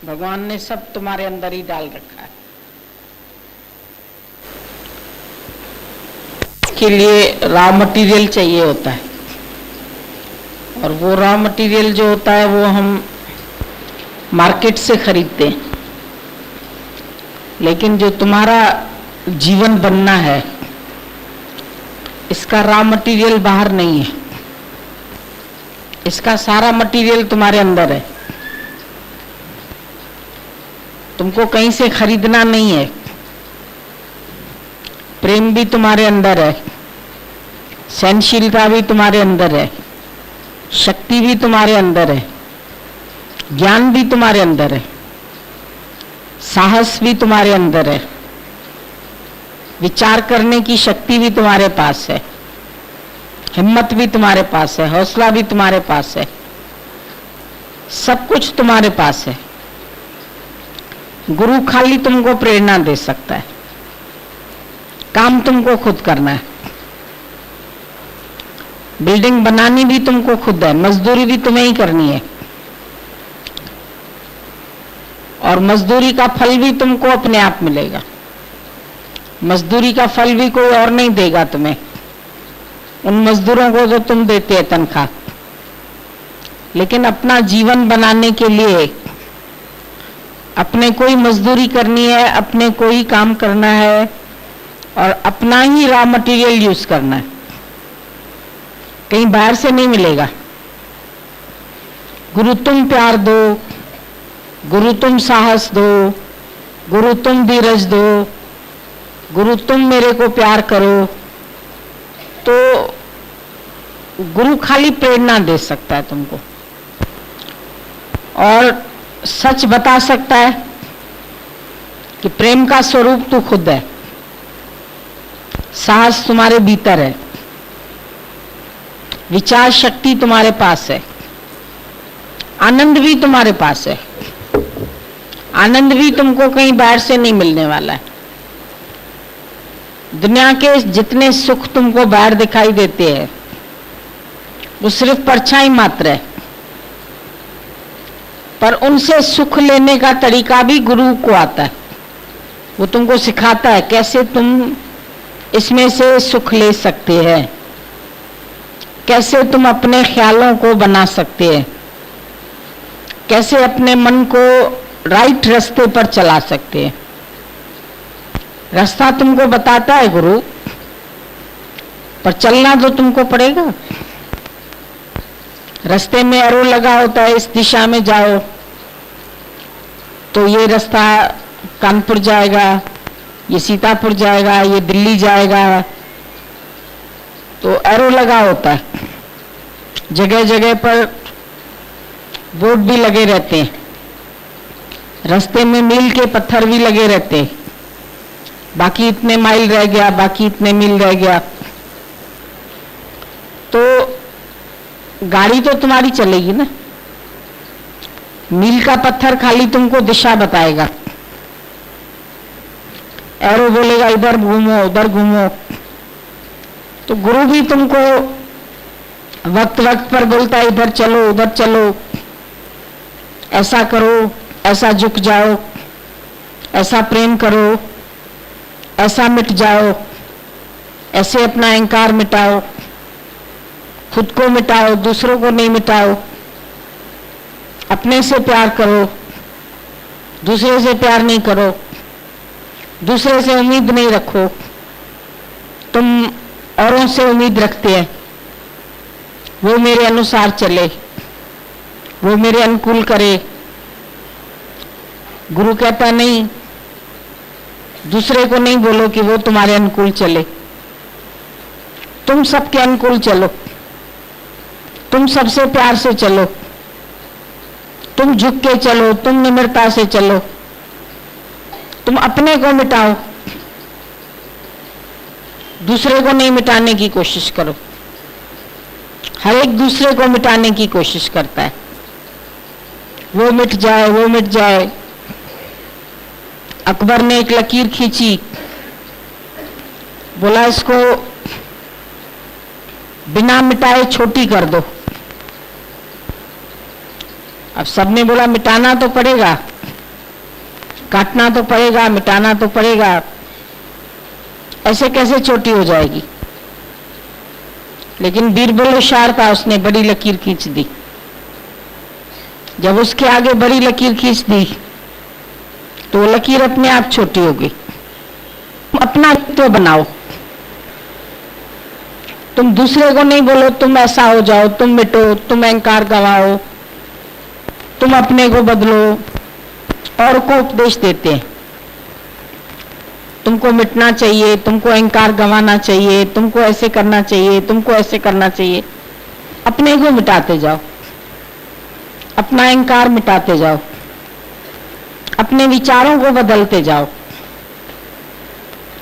भगवान ने सब तुम्हारे अंदर ही डाल रखा है। के लिए रॉ मटेरियल चाहिए होता है, और वो रॉ मटेरियल जो होता है वो हम मार्केट से खरीदते हैं। लेकिन जो तुम्हारा जीवन बनना है, इसका रॉ मटेरियल बाहर नहीं है, इसका सारा मटेरियल तुम्हारे अंदर है। तुमको कहीं से खरीदना नहीं है। प्रेम भी तुम्हारे अंदर है, सहनशीलता भी तुम्हारे अंदर है, शक्ति भी तुम्हारे अंदर है, ज्ञान भी तुम्हारे अंदर है, साहस भी तुम्हारे अंदर है, विचार करने की शक्ति भी तुम्हारे पास है, हिम्मत भी तुम्हारे पास है, हौसला भी तुम्हारे पास है, सब कुछ तुम्हारे पास है। गुरु खाली तुमको प्रेरणा दे सकता है, काम तुमको खुद करना है। बिल्डिंग बनानी भी तुमको खुद है, मजदूरी भी तुम्हें ही करनी है, और मजदूरी का फल भी तुमको अपने आप मिलेगा। मजदूरी का फल भी कोई और नहीं देगा तुम्हें, उन मजदूरों को जो तुम देते हैं तनख्वाह। लेकिन अपना जीवन बनाने के लिए अपने कोई मजदूरी करनी है, अपने कोई काम करना है, और अपना ही रॉ मटेरियल यूज करना है, कहीं बाहर से नहीं मिलेगा। गुरु तुम प्यार दो, गुरु तुम साहस दो, गुरु तुम धीरज दो, गुरु तुम मेरे को प्यार करो, तो गुरु खाली प्रेरणा दे सकता है तुमको, और सच बता सकता है कि प्रेम का स्वरूप तू खुद है। साहस तुम्हारे भीतर है, विचार शक्ति तुम्हारे पास है, आनंद भी तुम्हारे पास है। आनंद भी तुमको कहीं बाहर से नहीं मिलने वाला है। दुनिया के जितने सुख तुमको बाहर दिखाई देते हैं, वो सिर्फ परछाई मात्र है, पर उनसे सुख लेने का तरीका भी गुरु को आता है। वो तुमको सिखाता है कैसे तुम इसमें से सुख ले सकते हैं, कैसे तुम अपने ख्यालों को बना सकते हैं, कैसे अपने मन को राइट रास्ते पर चला सकते हैं। रास्ता तुमको बताता है गुरु, पर चलना तो तुमको पड़ेगा। रास्ते में एरो लगा होता है, इस दिशा में जाओ तो ये रास्ता कानपुर जाएगा, ये सीतापुर जाएगा, ये दिल्ली जाएगा, तो एरो लगा होता है। जगह जगह पर बोर्ड भी लगे रहते हैं, रास्ते में मील के पत्थर भी लगे रहते हैं, बाकी इतने माइल रह गया, बाकी इतने मील रह गया। तो गाड़ी तो तुम्हारी चलेगी ना, मील का पत्थर खाली तुमको दिशा बताएगा। एरो बोलेगा इधर घूमो, उधर घूमो। तो गुरु भी तुमको वक्त वक्त पर बोलता है इधर चलो, उधर चलो, ऐसा करो, ऐसा झुक जाओ, ऐसा प्रेम करो, ऐसा मिट जाओ, ऐसे अपना अहंकार मिटाओ, खुद को मिटाओ, दूसरों को नहीं मिटाओ, अपने से प्यार करो, दूसरे से प्यार नहीं करो, दूसरे से उम्मीद नहीं रखो। तुम औरों से उम्मीद रखते हैं वो मेरे अनुसार चले, वो मेरे अनुकूल करे। गुरु कहता नहीं, दूसरे को नहीं बोलो कि वो तुम्हारे अनुकूल चले, तुम सबके अनुकूल चलो, तुम सबसे प्यार से चलो, तुम झुक के चलो, तुम निम्रता से चलो, तुम अपने को मिटाओ, दूसरे को नहीं मिटाने की कोशिश करो। हर एक दूसरे को मिटाने की कोशिश करता है, वो मिट जाए, वो मिट जाए। अकबर ने एक लकीर खींची, बोला इसको बिना मिटाए छोटी कर दो। अब सबने बोला मिटाना तो पड़ेगा, काटना तो पड़ेगा, मिटाना तो पड़ेगा, ऐसे कैसे छोटी हो जाएगी। लेकिन बीरबल होशियार था, उसने बड़ी लकीर खींच दी। जब उसके आगे बड़ी लकीर खींच दी तो वो लकीर अपने आप छोटी हो गई। अपना व्यक्तित्व बनाओ, तुम दूसरे को नहीं बोलो तुम ऐसा हो जाओ, तुम मिटो, तुम अहंकार गवाओ, तुम अपने को बदलो। और को उपदेश देते हैं तुमको मिटना चाहिए, तुमको अहंकार गंवाना चाहिए, तुमको ऐसे करना चाहिए, तुमको ऐसे करना चाहिए। अपने को मिटाते जाओ, अपना अहंकार मिटाते जाओ, अपने विचारों को बदलते जाओ।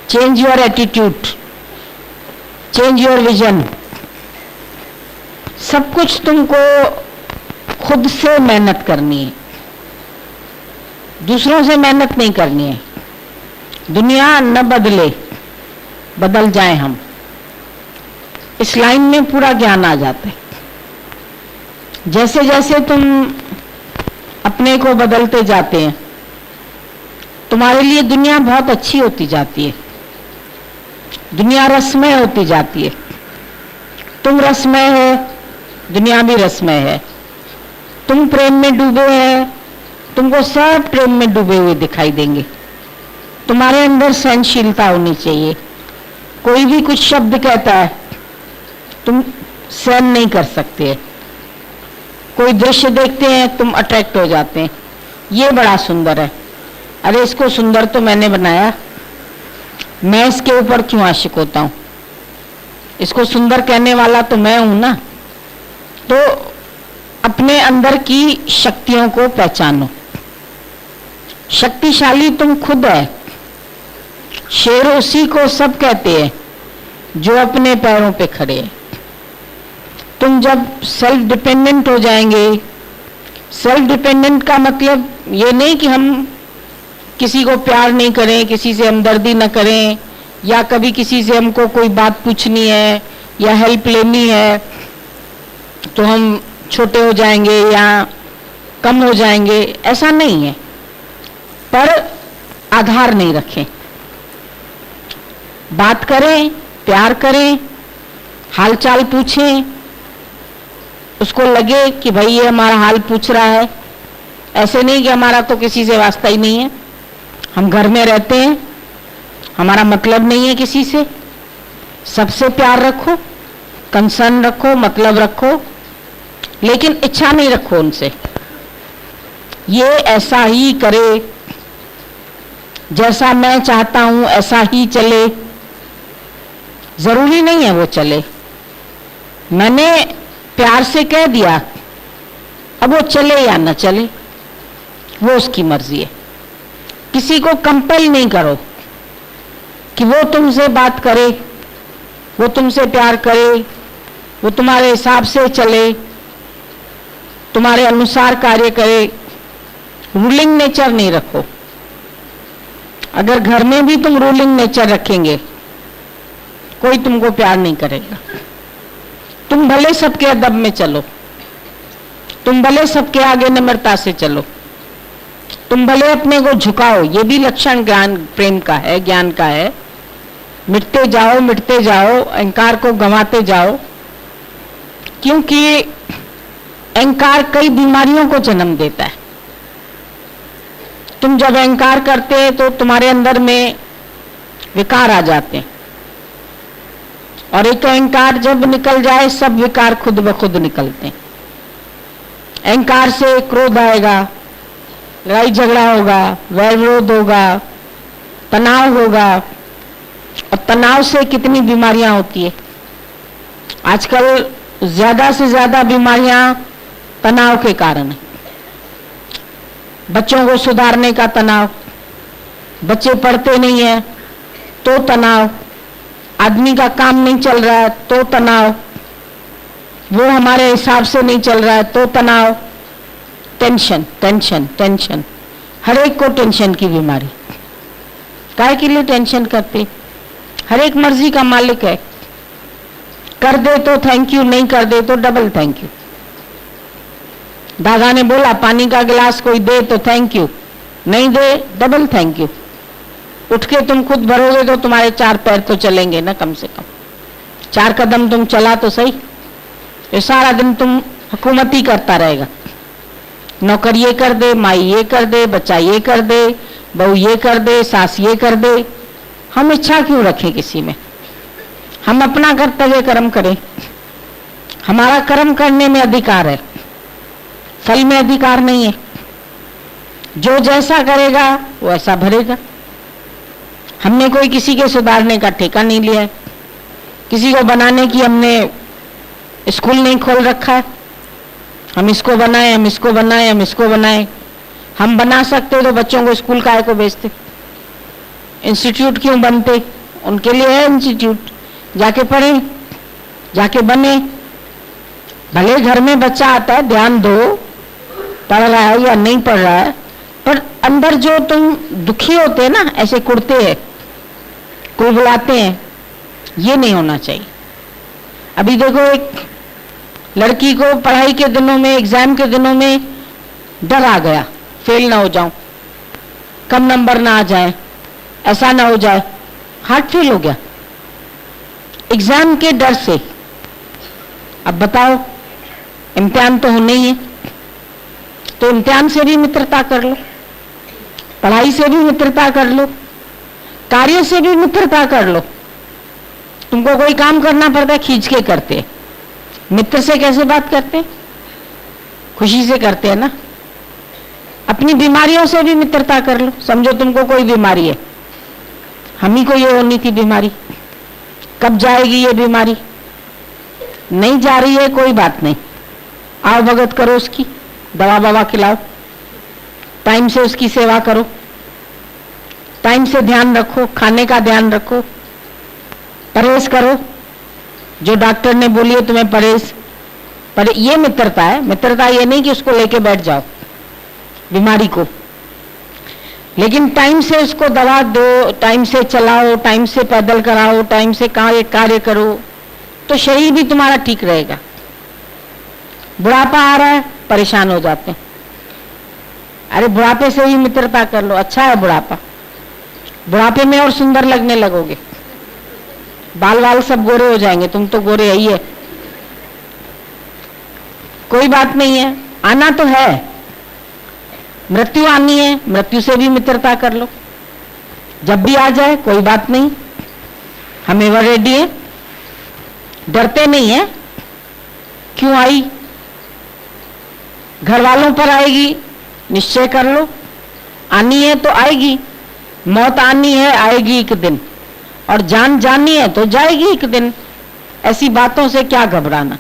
Change your attitude, change your vision. सब कुछ तुमको खुद से मेहनत करनी है, दूसरों से मेहनत नहीं करनी है। दुनिया न बदले, बदल जाए हम। इस लाइन में पूरा ज्ञान आ जाता है। जैसे जैसे तुम अपने को बदलते जाते हैं, तुम्हारे लिए दुनिया बहुत अच्छी होती जाती है, दुनिया रसमय होती जाती है। तुम रसमय हो, दुनिया भी रसमय है। तुम प्रेम में डूबे हैं, तुमको सब प्रेम में डूबे हुए दिखाई देंगे। तुम्हारे अंदर सहनशीलता होनी चाहिए। कोई भी कुछ शब्द कहता है तुम सहन नहीं कर सकते। कोई दृश्य देखते हैं तुम अट्रैक्ट हो जाते हैं, ये बड़ा सुंदर है, अरे इसको सुंदर तो मैंने बनाया, मैं इसके ऊपर क्यों आशिक होता हूं, इसको सुंदर कहने वाला तो मैं हूं ना। तो अपने अंदर की शक्तियों को पहचानो। शक्तिशाली तुम खुद है। शेर उसी को सब कहते हैं जो अपने पैरों पे खड़े हैं। तुम जब सेल्फ डिपेंडेंट हो जाएंगे, सेल्फ डिपेंडेंट का मतलब ये नहीं कि हम किसी को प्यार नहीं करें, किसी से हमदर्दी न करें, या कभी किसी से हमको कोई बात पूछनी है या हेल्प लेनी है तो हम छोटे हो जाएंगे या कम हो जाएंगे, ऐसा नहीं है। पर आधार नहीं रखें, बात करें, प्यार करें, हालचाल पूछें, उसको लगे कि भाई ये हमारा हाल पूछ रहा है। ऐसे नहीं कि हमारा तो किसी से वास्ता ही नहीं है, हम घर में रहते हैं, हमारा मतलब नहीं है किसी से। सबसे प्यार रखो, कंसर्न रखो, मतलब रखो, लेकिन इच्छा नहीं रखो उनसे ये ऐसा ही करे, जैसा मैं चाहता हूं ऐसा ही चले। जरूरी नहीं है वो चले, मैंने प्यार से कह दिया, अब वो चले या न चले वो उसकी मर्जी है। किसी को कंपेल नहीं करो कि वो तुमसे बात करे, वो तुमसे प्यार करे, वो तुम्हारे हिसाब से चले, तुम्हारे अनुसार कार्य करे। रूलिंग नेचर नहीं रखो। अगर घर में भी तुम रूलिंग नेचर रखेंगे कोई तुमको प्यार नहीं करेगा। तुम भले सबके अदब में चलो, तुम भले सबके आगे नम्रता से चलो, तुम भले अपने को झुकाओ, ये भी लक्षण ज्ञान प्रेम का है, ज्ञान का है। मिटते जाओ, अहंकार को गंवाते जाओ, क्योंकि अहंकार कई बीमारियों को जन्म देता है। तुम जब अहंकार करते हैं तो तुम्हारे अंदर में विकार आ जाते हैं, और एक अहंकार जब निकल जाए सब विकार खुद ब खुद निकलते हैं। अहंकार से क्रोध आएगा, लड़ाई झगड़ा होगा, वैर विरोध होगा, तनाव होगा, और तनाव से कितनी बीमारियां होती है। आजकल ज्यादा से ज्यादा बीमारियां तनाव के कारण है। बच्चों को सुधारने का तनाव, बच्चे पढ़ते नहीं है तो तनाव, आदमी का काम नहीं चल रहा है तो तनाव, वो हमारे हिसाब से नहीं चल रहा है तो तनाव। टेंशन टेंशन टेंशन, हर एक को टेंशन की बीमारी। काहे के लिए टेंशन करते? हर एक मर्जी का मालिक है, कर दे तो थैंक यू, नहीं कर दे तो डबल थैंक यू। दादा ने बोला पानी का गिलास कोई दे तो थैंक यू, नहीं दे डबल थैंक यू। उठ के तुम खुद भरोगे तो तुम्हारे 4 पैर तो चलेंगे ना, कम से कम 4 कदम तुम चला तो सही। ये सारा दिन तुम हुकूमती करता रहेगा, नौकर ये कर दे, माई ये कर दे, बच्चा ये कर दे, बहू ये कर दे, सास ये कर दे। हम इच्छा क्यों रखें किसी में? हम अपना कर्तव्य कर्म करें। हमारा कर्म करने में अधिकार है, फल में अधिकार नहीं है। जो जैसा करेगा वो ऐसा भरेगा। हमने कोई किसी के सुधारने का ठेका नहीं लिया है, किसी को बनाने की हमने स्कूल नहीं खोल रखा है। हम इसको बनाए, हम इसको बनाए, हम इसको बनाए। हम बना सकते तो बच्चों को स्कूल काहे को भेजते? इंस्टीट्यूट क्यों बनते? उनके लिए है इंस्टीट्यूट, जाके पढ़े, जाके बने। भले घर में बच्चा आता है, ध्यान दो, पढ़ रहा है या नहीं पढ़ रहा है, पर अंदर जो तुम दुखी होते हैं ना, ऐसे कुड़ते हैं, कोई बुलाते हैं, ये नहीं होना चाहिए। अभी देखो, एक लड़की को पढ़ाई के दिनों में, एग्जाम के दिनों में डर आ गया, फेल ना हो जाऊं, कम नंबर ना आ जाए, ऐसा ना हो जाए, हार्ट फेल हो गया एग्जाम के डर से। अब बताओ, इम्तिहान तो होने ही है, तो इम्तिहान से भी मित्रता कर लो, पढ़ाई से भी मित्रता कर लो, कार्य से भी मित्रता कर लो। तुमको कोई काम करना पड़ता है, खींच के करते हैं। मित्र से कैसे बात करते हैं? खुशी से करते हैं ना। अपनी बीमारियों से भी मित्रता कर लो। समझो तुमको कोई बीमारी है, हम ही को ये होनी थी बीमारी, कब जाएगी ये बीमारी? नहीं जा रही है, कोई बात नहीं, आओ भगत करो उसकी, दवा बवा खिलाओ, टाइम से उसकी सेवा करो, टाइम से ध्यान रखो, खाने का ध्यान रखो, परहेज करो, जो डॉक्टर ने बोली है तुम्हें परहेज। पर ये मित्रता है। मित्रता ये नहीं कि उसको लेके बैठ जाओ बीमारी को, लेकिन टाइम से उसको दवा दो, टाइम से चलाओ, टाइम से पैदल कराओ, टाइम से कार्य करो, तो शरीर भी तुम्हारा ठीक रहेगा। बुढ़ापा आ रहा है, परेशान हो जाते हैं, अरे बुढ़ापे से ही मित्रता कर लो, अच्छा है बुढ़ापा, बुढ़ापे में और सुंदर लगने लगोगे, बाल वाल सब गोरे हो जाएंगे, तुम तो गोरे ही है। कोई बात नहीं है, आना तो है, मृत्यु आनी है, मृत्यु से भी मित्रता कर लो, जब भी आ जाए कोई बात नहीं, हम एवर रेडी है, डरते नहीं है। क्यों आई? घर वालों पर आएगी, निश्चय कर लो, आनी है तो आएगी, मौत आनी है, आएगी एक दिन, और जान जानी है तो जाएगी एक दिन। ऐसी बातों से क्या घबराना?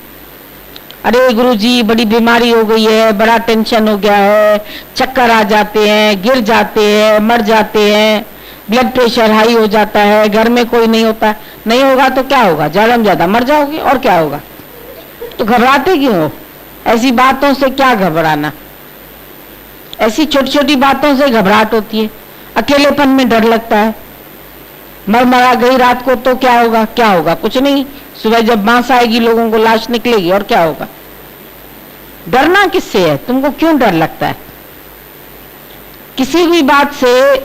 अरे गुरुजी बड़ी बीमारी हो गई है, बड़ा टेंशन हो गया है, चक्कर आ जाते हैं, गिर जाते हैं, मर जाते हैं, ब्लड प्रेशर हाई हो जाता है, घर में कोई नहीं होता। नहीं होगा तो क्या होगा? ज्यादा में ज्यादा मर जाओगे, और क्या होगा? तो घबराते क्यों हो? ऐसी बातों से क्या घबराना? ऐसी छोटी छोटी बातों से घबराहट होती है। अकेलेपन में डर लगता है, मरा गई रात को तो क्या होगा? क्या होगा? कुछ नहीं, सुबह जब बांस आएगी लोगों को लाश निकलेगी, और क्या होगा? डरना किससे है? तुमको क्यों डर लगता है? किसी भी बात से,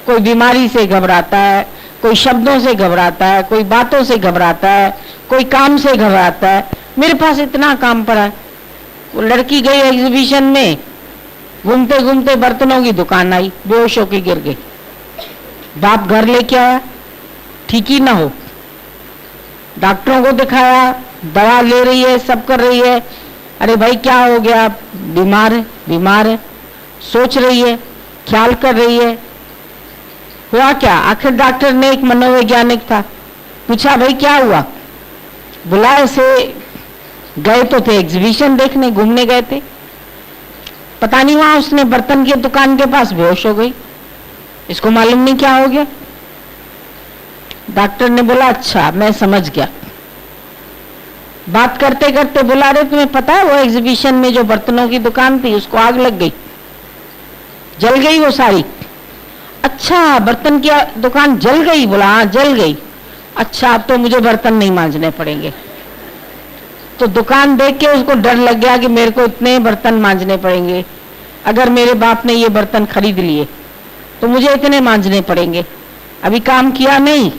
कोई बीमारी से घबराता है, कोई शब्दों से घबराता है, कोई बातों से घबराता है, कोई काम से घबराता है। मेरे पास इतना काम पड़ा है। वो लड़की गई एग्जीबिशन में, घूमते घूमते बर्तनों की दुकान आई, बेहोश होकर गिर गई। बाप घर लेके आया, ठीक ही ना हो, डॉक्टरों को दिखाया, दवा ले रही है, सब कर रही है। अरे भाई क्या हो गया? बीमार है, बीमार है, सोच रही है, ख्याल कर रही है। हुआ क्या? आखिर डॉक्टर ने, एक मनोवैज्ञानिक था, पूछा भाई क्या हुआ? बुलाए से गए तो थे एग्जीबिशन देखने, घूमने गए थे, पता नहीं वहां उसने बर्तन की दुकान के पास बेहोश हो गई, इसको मालूम नहीं क्या हो गया। डॉक्टर ने बोला अच्छा मैं समझ गया। बात करते करते बोला अरे तुम्हें पता है वो एग्जीबिशन में जो बर्तनों की दुकान थी उसको आग लग गई, जल गई वो सारी। अच्छा बर्तन की दुकान जल गई? बोला हाँ जल गई। अच्छा अब तो मुझे बर्तन नहीं मांजने पड़ेंगे। तो दुकान देख के उसको डर लग गया कि मेरे को इतने बर्तन मांजने पड़ेंगे, अगर मेरे बाप ने ये बर्तन खरीद लिए तो मुझे इतने मांजने पड़ेंगे, अभी काम किया नहीं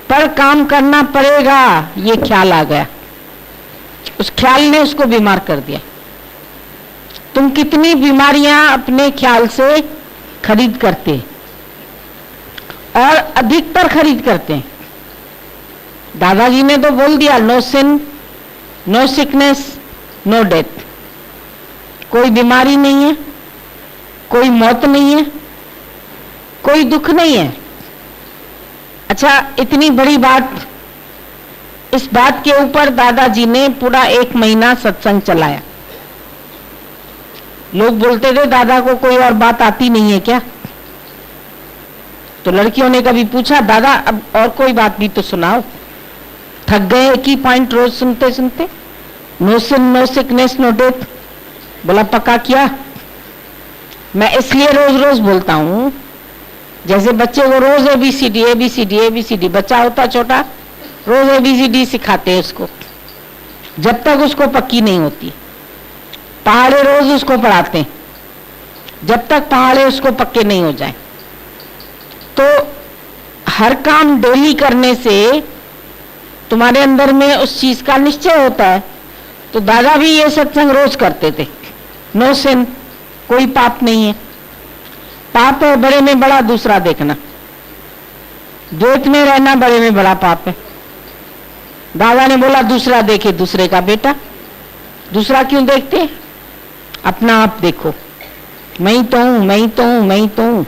पर काम करना पड़ेगा, ये ख्याल आ गया। उस ख्याल ने उसको बीमार कर दिया। तुम कितनी बीमारियां अपने ख्याल से खरीद करते और अधिकतर खरीद करते हैं। दादाजी ने तो बोल दिया, no sin, no sickness, no death. कोई बीमारी नहीं है, कोई मौत नहीं है, कोई दुख नहीं है। अच्छा, इतनी बड़ी बात, इस बात के ऊपर दादाजी ने पूरा 1 महीना सत्संग चलाया। लोग बोलते थे दादा को कोई और बात आती नहीं है क्या? तो लड़कियों ने कभी पूछा, दादा अब और कोई बात भी तो सुनाओ, थक गए एक ही पॉइंट रोज सुनते सुनते, no sin, no sickness, no death. बोला पक्का किया। मैं इसलिए रोज रोज बोलता हूं, जैसे बच्चे को रोज ABCD ABCD ABCD, बच्चा होता छोटा, रोज ABCD सिखाते हैं उसको, जब तक उसको पक्की नहीं होती। पहाड़े रोज उसको पढ़ाते हैं, जब तक पहाड़े उसको पक्के नहीं हो जाए। तो हर काम डेली करने से तुम्हारे अंदर में उस चीज का निश्चय होता है। तो दादा भी ये सत्संग रोज करते थे, नो सिन, कोई पाप नहीं है। पाप है बड़े में बड़ा दूसरा देखना, द्वैत में रहना बड़े में बड़ा पाप है। दादा ने बोला दूसरा देखे दूसरे का बेटा। दूसरा क्यों देखते? अपना आप देखो, मैं ही तो हूं, मैं ही तो हूं, मैं ही तो हूं,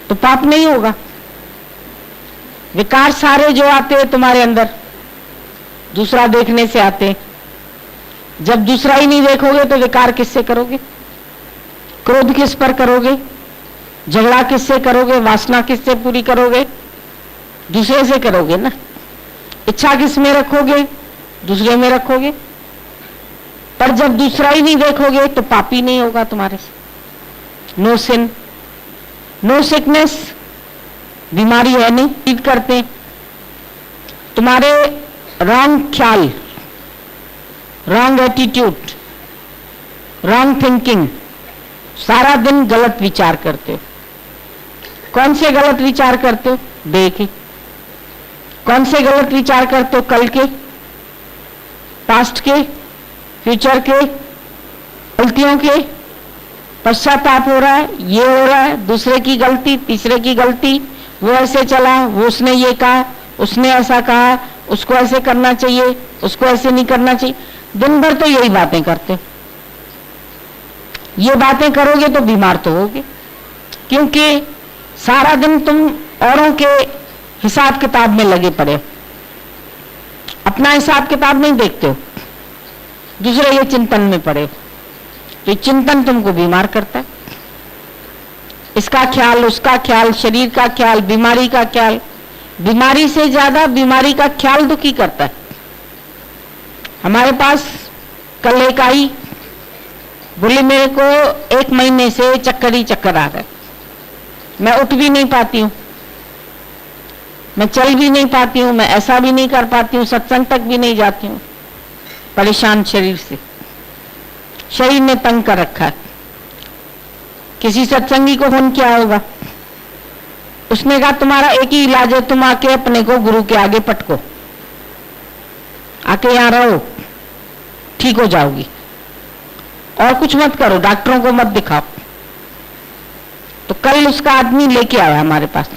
तो पाप नहीं होगा। विकार सारे जो आते हैं तुम्हारे अंदर, दूसरा देखने से आते हैं। जब दूसरा ही नहीं देखोगे तो विकार किससे करोगे? क्रोध किस पर करोगे? झगड़ा किससे करोगे? वासना किससे पूरी करोगे? दूसरे से करोगे ना। इच्छा किस में रखोगे? दूसरे में रखोगे। पर जब दूसरा ही नहीं देखोगे तो पाप ही नहीं होगा तुम्हारे से। नो सिन, नो सिकनेस, बीमारी है नहीं, ट्रीट करते। तुम्हारे रॉन्ग ख्याल, रॉन्ग एटीट्यूड, रॉन्ग थिंकिंग, सारा दिन गलत विचार करते हो। कौन से गलत विचार करते हो? डे के। कौन से गलत विचार करते हो? कल के, पास्ट के, फ्यूचर के, गलतियों के। पश्चाताप हो रहा है, ये हो रहा है, दूसरे की गलती, तीसरे की गलती, वो ऐसे चला, वो उसने ये कहा, उसने ऐसा कहा, उसको ऐसे करना चाहिए, उसको ऐसे नहीं करना चाहिए। दिन भर तो यही बातें करते हो। ये बातें करोगे तो बीमार तो होगे, क्योंकि सारा दिन तुम औरों के हिसाब किताब में लगे पड़े हो, अपना हिसाब किताब नहीं देखते हो, दूसरे ये चिंतन में पड़े हो। तो चिंतन तुमको बीमार करता है। इसका ख्याल, उसका ख्याल, शरीर का ख्याल, बीमारी का ख्याल। बीमारी से ज्यादा बीमारी का ख्याल दुखी करता है। हमारे पास कल एक आई, बोली मेरे को 1 महीने से चक्कर ही चक्कर आ रहा है, मैं उठ भी नहीं पाती हूँ, मैं चल भी नहीं पाती हूँ, मैं ऐसा भी नहीं कर पाती हूँ, सत्संग तक भी नहीं जाती हूँ, परेशान शरीर से, शरीर ने तंग कर रखा है। किसी सत्संगी को फोन किया होगा, उसने कहा तुम्हारा एक ही इलाज है, तुम आके अपने को गुरु के आगे पटको, आके यहां रहो, ठीक हो जाओगी, और कुछ मत करो, डॉक्टरों को मत दिखाओ। तो कल उसका आदमी लेके आया हमारे पास,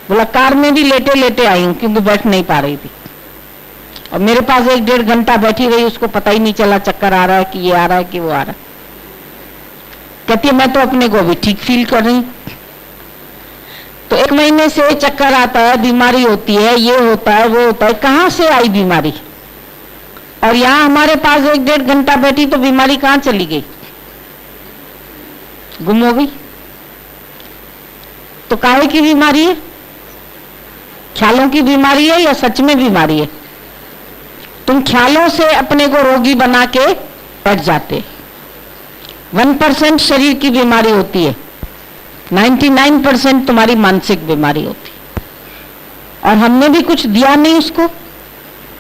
बोला कार में भी लेटे लेटे आई हूं क्योंकि बैठ नहीं पा रही थी, और मेरे पास 1-1.5 घंटा बैठी रही, उसको पता ही नहीं चला चक्कर आ रहा है कि ये आ रहा है कि वो आ रहा है। कहती है मैं तो अपने को भी ठीक फील कर रही। तो 1 महीने से चक्कर आता है, बीमारी होती है, ये होता है, वो होता है, कहां से आई बीमारी? और यहां हमारे पास 1-1.5 घंटा बैठी तो बीमारी कहां चली गई? गुम हो गई। तो काहे की बीमारी है? ख्यालों की बीमारी है या सच में बीमारी है? तुम ख्यालों से अपने को रोगी बना के बैठ जाते। 1% शरीर की बीमारी होती है, 99% तुम्हारी मानसिक बीमारी होती है। और हमने भी कुछ दिया नहीं उसको,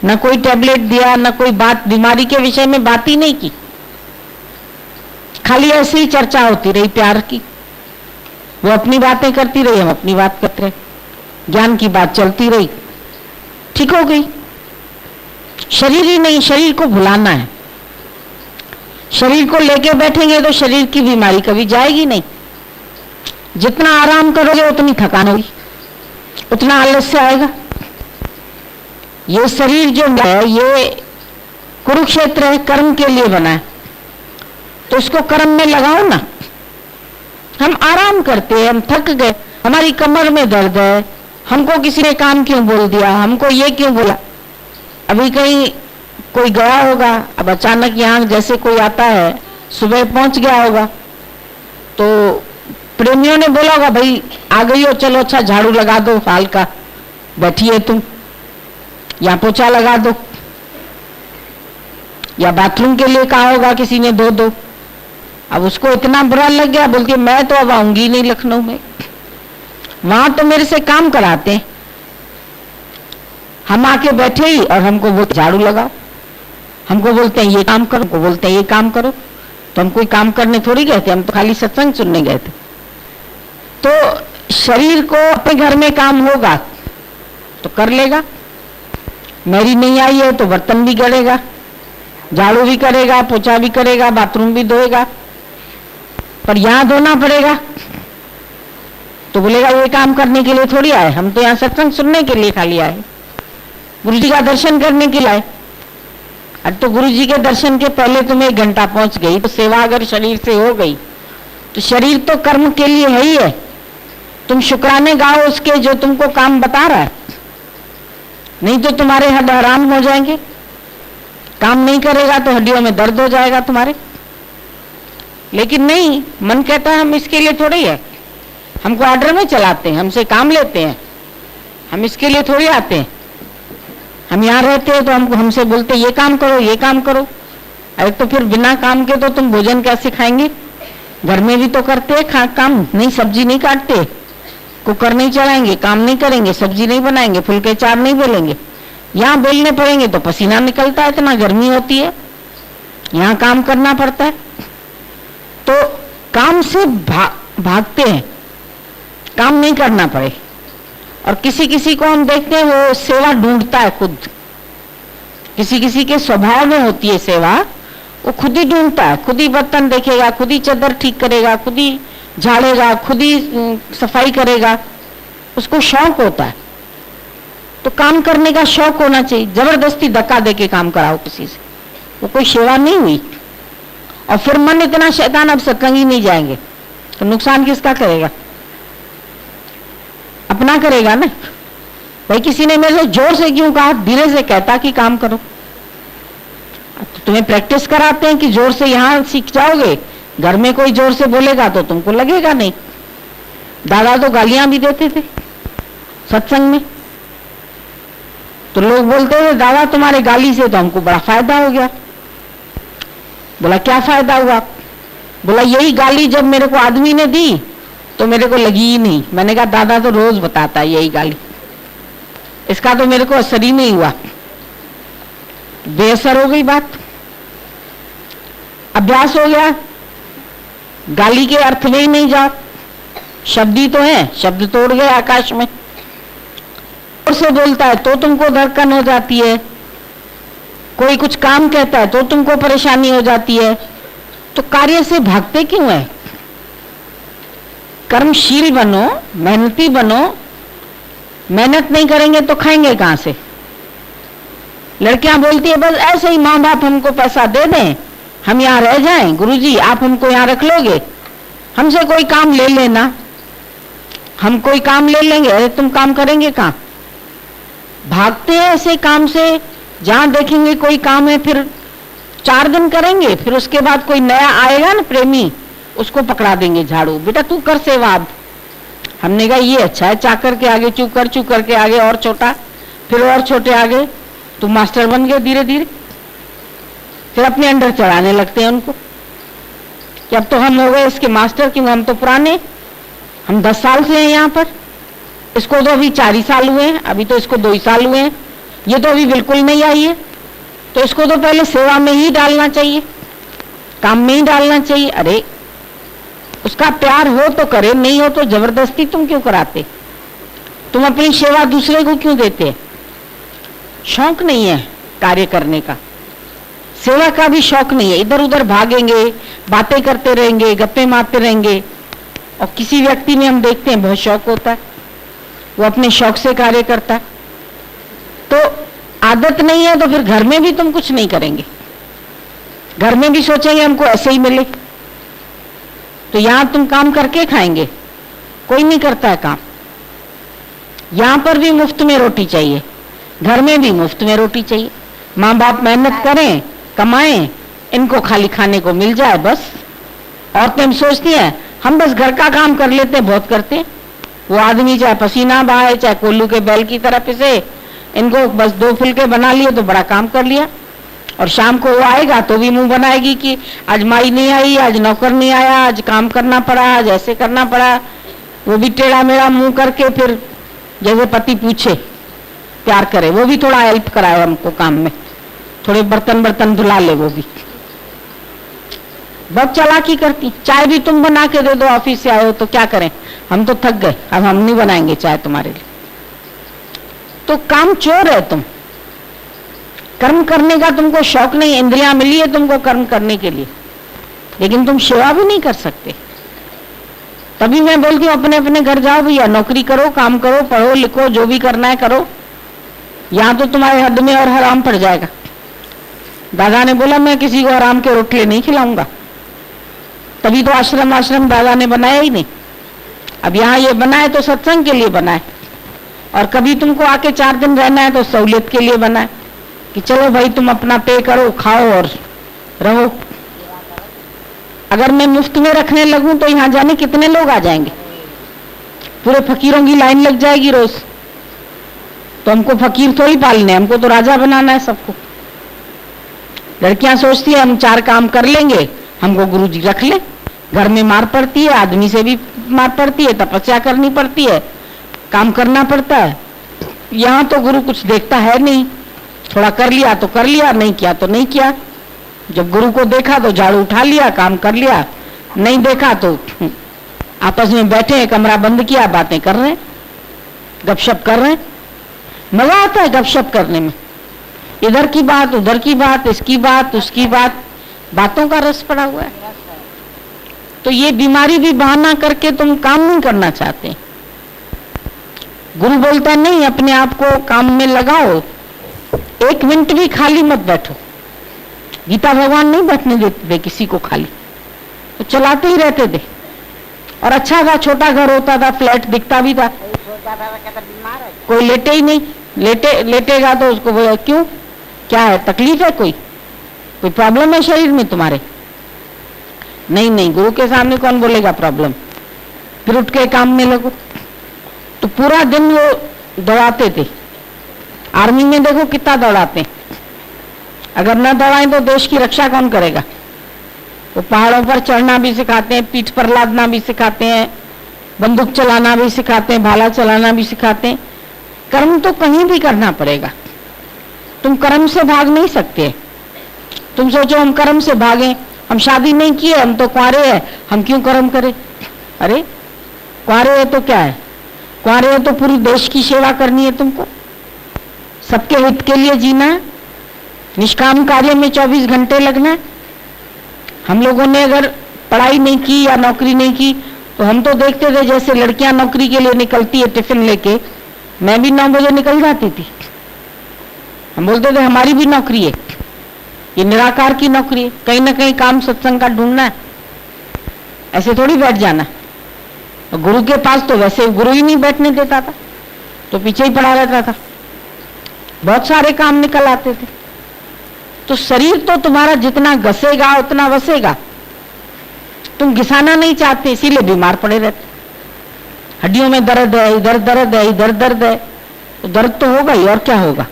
न कोई टैबलेट दिया, न कोई बात बीमारी के विषय में बात ही नहीं की, खाली ऐसे ही चर्चा होती रही प्यार की, वो अपनी बातें करती रही, हम अपनी बात करते रहे, ज्ञान की बात चलती रही, ठीक हो गई। शरीर ही नहीं, शरीर को भुलाना है। शरीर को लेके बैठेंगे तो शरीर की बीमारी कभी जाएगी नहीं। जितना आराम करोगे उतनी थकान होगी, उतना आलस्य आएगा। ये शरीर जो है ये कुरुक्षेत्र है, कर्म के लिए बना है, तो इसको कर्म में लगाओ ना। हम आराम करते हैं, हम थक गए, हमारी कमर में दर्द है, हमको किसी ने काम क्यों बोल दिया, हमको ये क्यों बोला। अभी कहीं कोई गया होगा, अब अचानक यहाँ जैसे कोई आता है, सुबह पहुंच गया होगा, तो प्रेमियों ने बोला होगा भाई आ गई हो, चलो अच्छा झाड़ू लगा दो, हाल का बैठिए तुम, या पोछा लगा दो, या बाथरूम के लिए कहा होगा किसी ने धो दो। अब उसको इतना बुरा लग गया, बोलती मैं तो अब आऊंगी नहीं लखनऊ में, वहां तो मेरे से काम कराते हैं, हम आके बैठे ही और हमको वो झाड़ू लगाओ, हमको बोलते हैं ये काम करो, हमको बोलते हैं ये काम करो। तो हम कोई काम करने थोड़ी गए थे, हम तो खाली सत्संग सुनने गए थे। तो शरीर को अपने घर में काम होगा तो कर लेगा, मेरी नहीं आई है तो बर्तन भी करेगा, झाड़ू भी करेगा, पोछा भी करेगा, बाथरूम भी धोएगा, पर यहां धोना पड़ेगा तो बोलेगा ये काम करने के लिए थोड़ी आए, हम तो यहाँ सत्संग सुनने के लिए खाली आए, गुरु जी का दर्शन करने के लिए आए। अब तो गुरु जी के दर्शन के पहले तुम 1 घंटा पहुंच गई, तो सेवा अगर शरीर से हो गई तो शरीर तो कर्म के लिए है ही है। तुम शुक्राने गाओ उसके जो तुमको काम बता रहा है, नहीं तो तुम्हारे हड्डी आराम हो जाएंगे। काम नहीं करेगा तो हड्डियों में दर्द हो जाएगा तुम्हारे। लेकिन नहीं, मन कहता है हम इसके लिए थोड़ी है, हमको ऑर्डर में चलाते हैं, हमसे काम लेते हैं, हम इसके लिए थोड़ी आते हैं। हम यहाँ रहते हैं तो हमको हमसे बोलते ये काम करो, ये काम करो। अरे तो फिर बिना काम के तो तुम भोजन कैसे खाएंगे? घर में भी तो करते हैं काम, नहीं सब्जी नहीं काटते, कुकर नहीं चलाएंगे, काम नहीं करेंगे, सब्जी नहीं बनाएंगे, फुलके चार नहीं बेलेंगे। यहाँ बेलने पड़ेंगे तो पसीना निकलता है, इतना गर्मी होती है, यहाँ काम करना पड़ता है। तो काम से भागते हैं, काम नहीं करना पड़े। और किसी किसी को हम देखते हैं वो सेवा ढूंढता है खुद, किसी किसी के स्वभाव में होती है सेवा, वो खुद ही ढूंढता है, खुद ही बर्तन देखेगा, खुद ही चादर ठीक करेगा, खुद ही झाड़ेगा, खुद ही सफाई करेगा, उसको शौक होता है। तो काम करने का शौक होना चाहिए, जबरदस्ती धक्का देके काम कराओ किसी से, वो कोई सेवा नहीं हुई। और फिर मन इतना शैतान, अब सत्संग ही नहीं जाएंगे, तो नुकसान किसका करेगा? अपना करेगा ना। भाई किसी ने मेरे से जोर से क्यों कहा, धीरे से कहता कि काम करो। तो तुम्हें प्रैक्टिस कराते हैं कि जोर से यहां सीख जाओगे, घर में कोई जोर से बोलेगा तो तुमको लगेगा नहीं। दादा तो गालियां भी देते थे सत्संग में, तो लोग बोलते थे दादा तुम्हारे गाली से तो हमको बड़ा फायदा हो गया। बोला क्या फायदा हुआ? बोला यही गाली जब मेरे को आदमी ने दी तो मेरे को लगी ही नहीं। मैंने कहा दादा तो रोज बताता है यही गाली, इसका तो मेरे को असर ही नहीं हुआ। बेअसर हो गई बात, अभ्यास हो गया, गाली के अर्थ में ही नहीं जाओ, शब्द ही तो है, शब्द तोड़ गए आकाश में। और से बोलता है तो तुमको धड़कन हो जाती है, कोई कुछ काम कहता है तो तुमको परेशानी हो जाती है, तो कार्य से भागते क्यों है? कर्मशील बनो, मेहनती बनो। मेहनत नहीं करेंगे तो खाएंगे कहां से? लड़कियां बोलती है बस ऐसे ही माँ बाप हमको पैसा दे दें, हम यहाँ रह जाएं, गुरुजी आप हमको यहाँ रख लोगे, हमसे कोई काम ले लेना, हम कोई काम ले लेंगे। अरे तुम काम करेंगे कहाँ? भागते हैं ऐसे काम से, जहां देखेंगे कोई काम है फिर 4 दिन करेंगे, फिर उसके बाद कोई नया आएगा ना प्रेमी, उसको पकड़ा देंगे झाड़ू, बेटा तू कर सेवा अब। हमने कहा ये अच्छा है, चाकर के आगे चूकर, चूकर के आगे और छोटा, फिर और छोटे आगे, तू मास्टर बन गए धीरे धीरे। फिर अपने अंडर चढ़ाने लगते हैं उनको कि अब तो हम हो गए इसके मास्टर, क्यों हम तो पुराने, हम 10 साल से हैं यहाँ पर, इसको तो अभी 4 ही साल हुए हैं, अभी तो इसको 2 ही साल हुए हैं, ये तो अभी बिल्कुल नहीं आई है, तो इसको तो पहले सेवा में ही डालना चाहिए, काम में ही डालना चाहिए। अरे उसका प्यार हो तो करे, नहीं हो तो जबरदस्ती तुम क्यों कराते? तुम अपनी सेवा दूसरे को क्यों देते? शौक नहीं है कार्य करने का, सेवा का भी शौक नहीं है। इधर उधर भागेंगे, बातें करते रहेंगे, गप्पे मारते रहेंगे। और किसी व्यक्ति में हम देखते हैं बहुत शौक होता है, वो अपने शौक से कार्य करता है। तो आदत नहीं है तो फिर घर में भी तुम कुछ नहीं करेंगे, घर में भी सोचेंगे हमको ऐसे ही मिले। तो यहां तुम काम करके खाएंगे, कोई नहीं करता है काम। यहां पर भी मुफ्त में रोटी चाहिए, घर में भी मुफ्त में रोटी चाहिए। माँ बाप मेहनत करें, कमाएं, इनको खाली खाने को मिल जाए बस। औरतें हम सोचती हैं हम बस घर का काम कर लेते हैं, बहुत करते हैं। वो आदमी चाहे पसीना बहाए, चाहे कोल्लू के बैल की तरह पिसे, इनको बस 2 फुलके बना लिए तो बड़ा काम कर लिया। और शाम को वो आएगा तो भी मुंह बनाएगी कि आज माई नहीं आई, आज नौकर नहीं आया, आज काम करना पड़ा, आज ऐसे करना पड़ा। वो भी टेढ़ा मेढ़ा मुंह करके फिर जैसे पति पूछे प्यार करे, वो भी थोड़ा हेल्प कराए हमको काम में, थोड़े बर्तन धुला ले। वो भी बहुत चालाकी करती। चाय भी तुम बना के दे दो, ऑफिस से आए हो तो क्या करें, हम तो थक गए, अब हम नहीं बनाएंगे चाय तुम्हारे लिए। तो काम चोर है तुम। कर्म करने का तुमको शौक नहीं, इंद्रियां मिली है तुमको कर्म करने के लिए, लेकिन तुम सेवा भी नहीं कर सकते। तभी मैं बोलती हूँ अपने अपने घर जाओ भैया, नौकरी करो, काम करो, पढ़ो लिखो, जो भी करना है करो। यहां तो तुम्हारे हद में और हराम पड़ जाएगा। दादा ने बोला मैं किसी को हराम के रोटले नहीं खिलाऊंगा, तभी तो आश्रम दादा ने बनाया ही नहीं। अब यहाँ ये बनाए तो सत्संग के लिए बनाए, और कभी तुमको आके 4 दिन रहना है तो सहूलियत के लिए बनाए कि चलो भाई तुम अपना पे करो, खाओ और रहो। अगर मैं मुफ्त में रखने लगूं तो यहाँ जाने कितने लोग आ जाएंगे, पूरे फकीरों की लाइन लग जाएगी रोज। तो हमको फकीर थोड़ी पालने, हमको तो राजा बनाना है सबको। लड़कियां सोचती है हम 4 काम कर लेंगे, हमको गुरु जी रख ले। घर में मार पड़ती है, आदमी से भी मार पड़ती है, तपस्या करनी पड़ती है, काम करना पड़ता है। यहाँ तो गुरु कुछ देखता है नहीं, थोड़ा कर लिया तो कर लिया, नहीं किया तो नहीं किया। जब गुरु को देखा तो झाड़ू उठा लिया, काम कर लिया, नहीं देखा तो आपस में बैठे, कमरा बंद किया, बातें कर रहे हैं, गपशप कर रहे हैं। मजा आता है गपशप करने में, इधर की बात, उधर की बात, इसकी बात, उसकी बात, बातों का रस पड़ा हुआ है। तो ये बीमारी भी बहाना करके तुम काम नहीं करना चाहते। गुरु बोलता नहीं, अपने आप को काम में लगाओ, 1 मिनट भी खाली मत बैठो। गीता भगवान नहीं बैठने देते थे किसी को खाली, तो चलाते ही रहते थे। और अच्छा था, छोटा घर होता था, फ्लैट दिखता भी था, कोई लेटे ही नहीं। लेटेगा तो उसको बोला क्यों, क्या है, तकलीफ है, कोई प्रॉब्लम है शरीर में तुम्हारे? नहीं, गुरु के सामने कौन बोलेगा प्रॉब्लम। फिर उठ के काम में लगो। तो पूरा दिन वो दौड़ाते थे। आर्मी में देखो कितना दौड़ाते हैं, अगर न दौड़ाएं तो देश की रक्षा कौन करेगा। वो पहाड़ों पर चढ़ना भी सिखाते हैं, पीठ पर लादना भी सिखाते हैं, बंदूक चलाना भी सिखाते हैं, भाला चलाना भी सिखाते हैं। कर्म तो कहीं भी करना पड़ेगा, तुम कर्म से भाग नहीं सकते। तुम सोचो हम कर्म से भागें, हम शादी नहीं किए, हम तो कुंवारे हैं, हम क्यों कर्म करें। अरे कुंवारे है तो क्या है, कुंवारे है तो पूरी देश की सेवा करनी है तुमको, सबके हित के लिए जीना है, निष्काम कार्य में 24 घंटे लगना है। हम लोगों ने अगर पढ़ाई नहीं की या नौकरी नहीं की तो हम तो देखते थे जैसे लड़कियां नौकरी के लिए निकलती है टिफिन लेके, मैं भी 9 बजे निकल जाती थी। हम बोलते थे हमारी भी नौकरी है, ये निराकार की नौकरी है, कहीं ना कहीं काम सत्संग का ढूंढना है, ऐसे थोड़ी बैठ जाना। और गुरु के पास तो वैसे गुरु ही नहीं बैठने देता था, तो पीछे ही पड़ा रहता था, बहुत सारे काम निकल आते थे। तो शरीर तो तुम्हारा जितना घसेगा उतना वसेगा, तुम घिसाना नहीं चाहते, इसीलिए बीमार पड़े रहते। हड्डियों में दर्द है, इधर दर्द है, इधर दर्द है, तो दर्द तो होगा ही, और क्या होगा।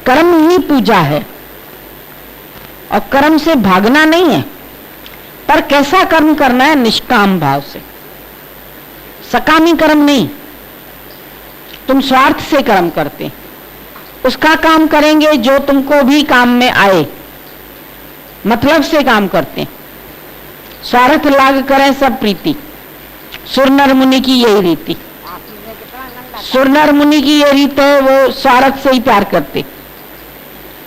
कर्म ही पूजा है, और कर्म से भागना नहीं है। पर कैसा कर्म करना है, निष्काम भाव से, सकामी कर्म नहीं। तुम स्वार्थ से कर्म करते, उसका काम करेंगे जो तुमको भी काम में आए, मतलब से काम करते। स्वार्थ लाग करें सब प्रीति। सुर नर मुनि की यही रीति, सुर नर मुनि की ये रीत है, वो स्वार्थ से ही प्यार करते।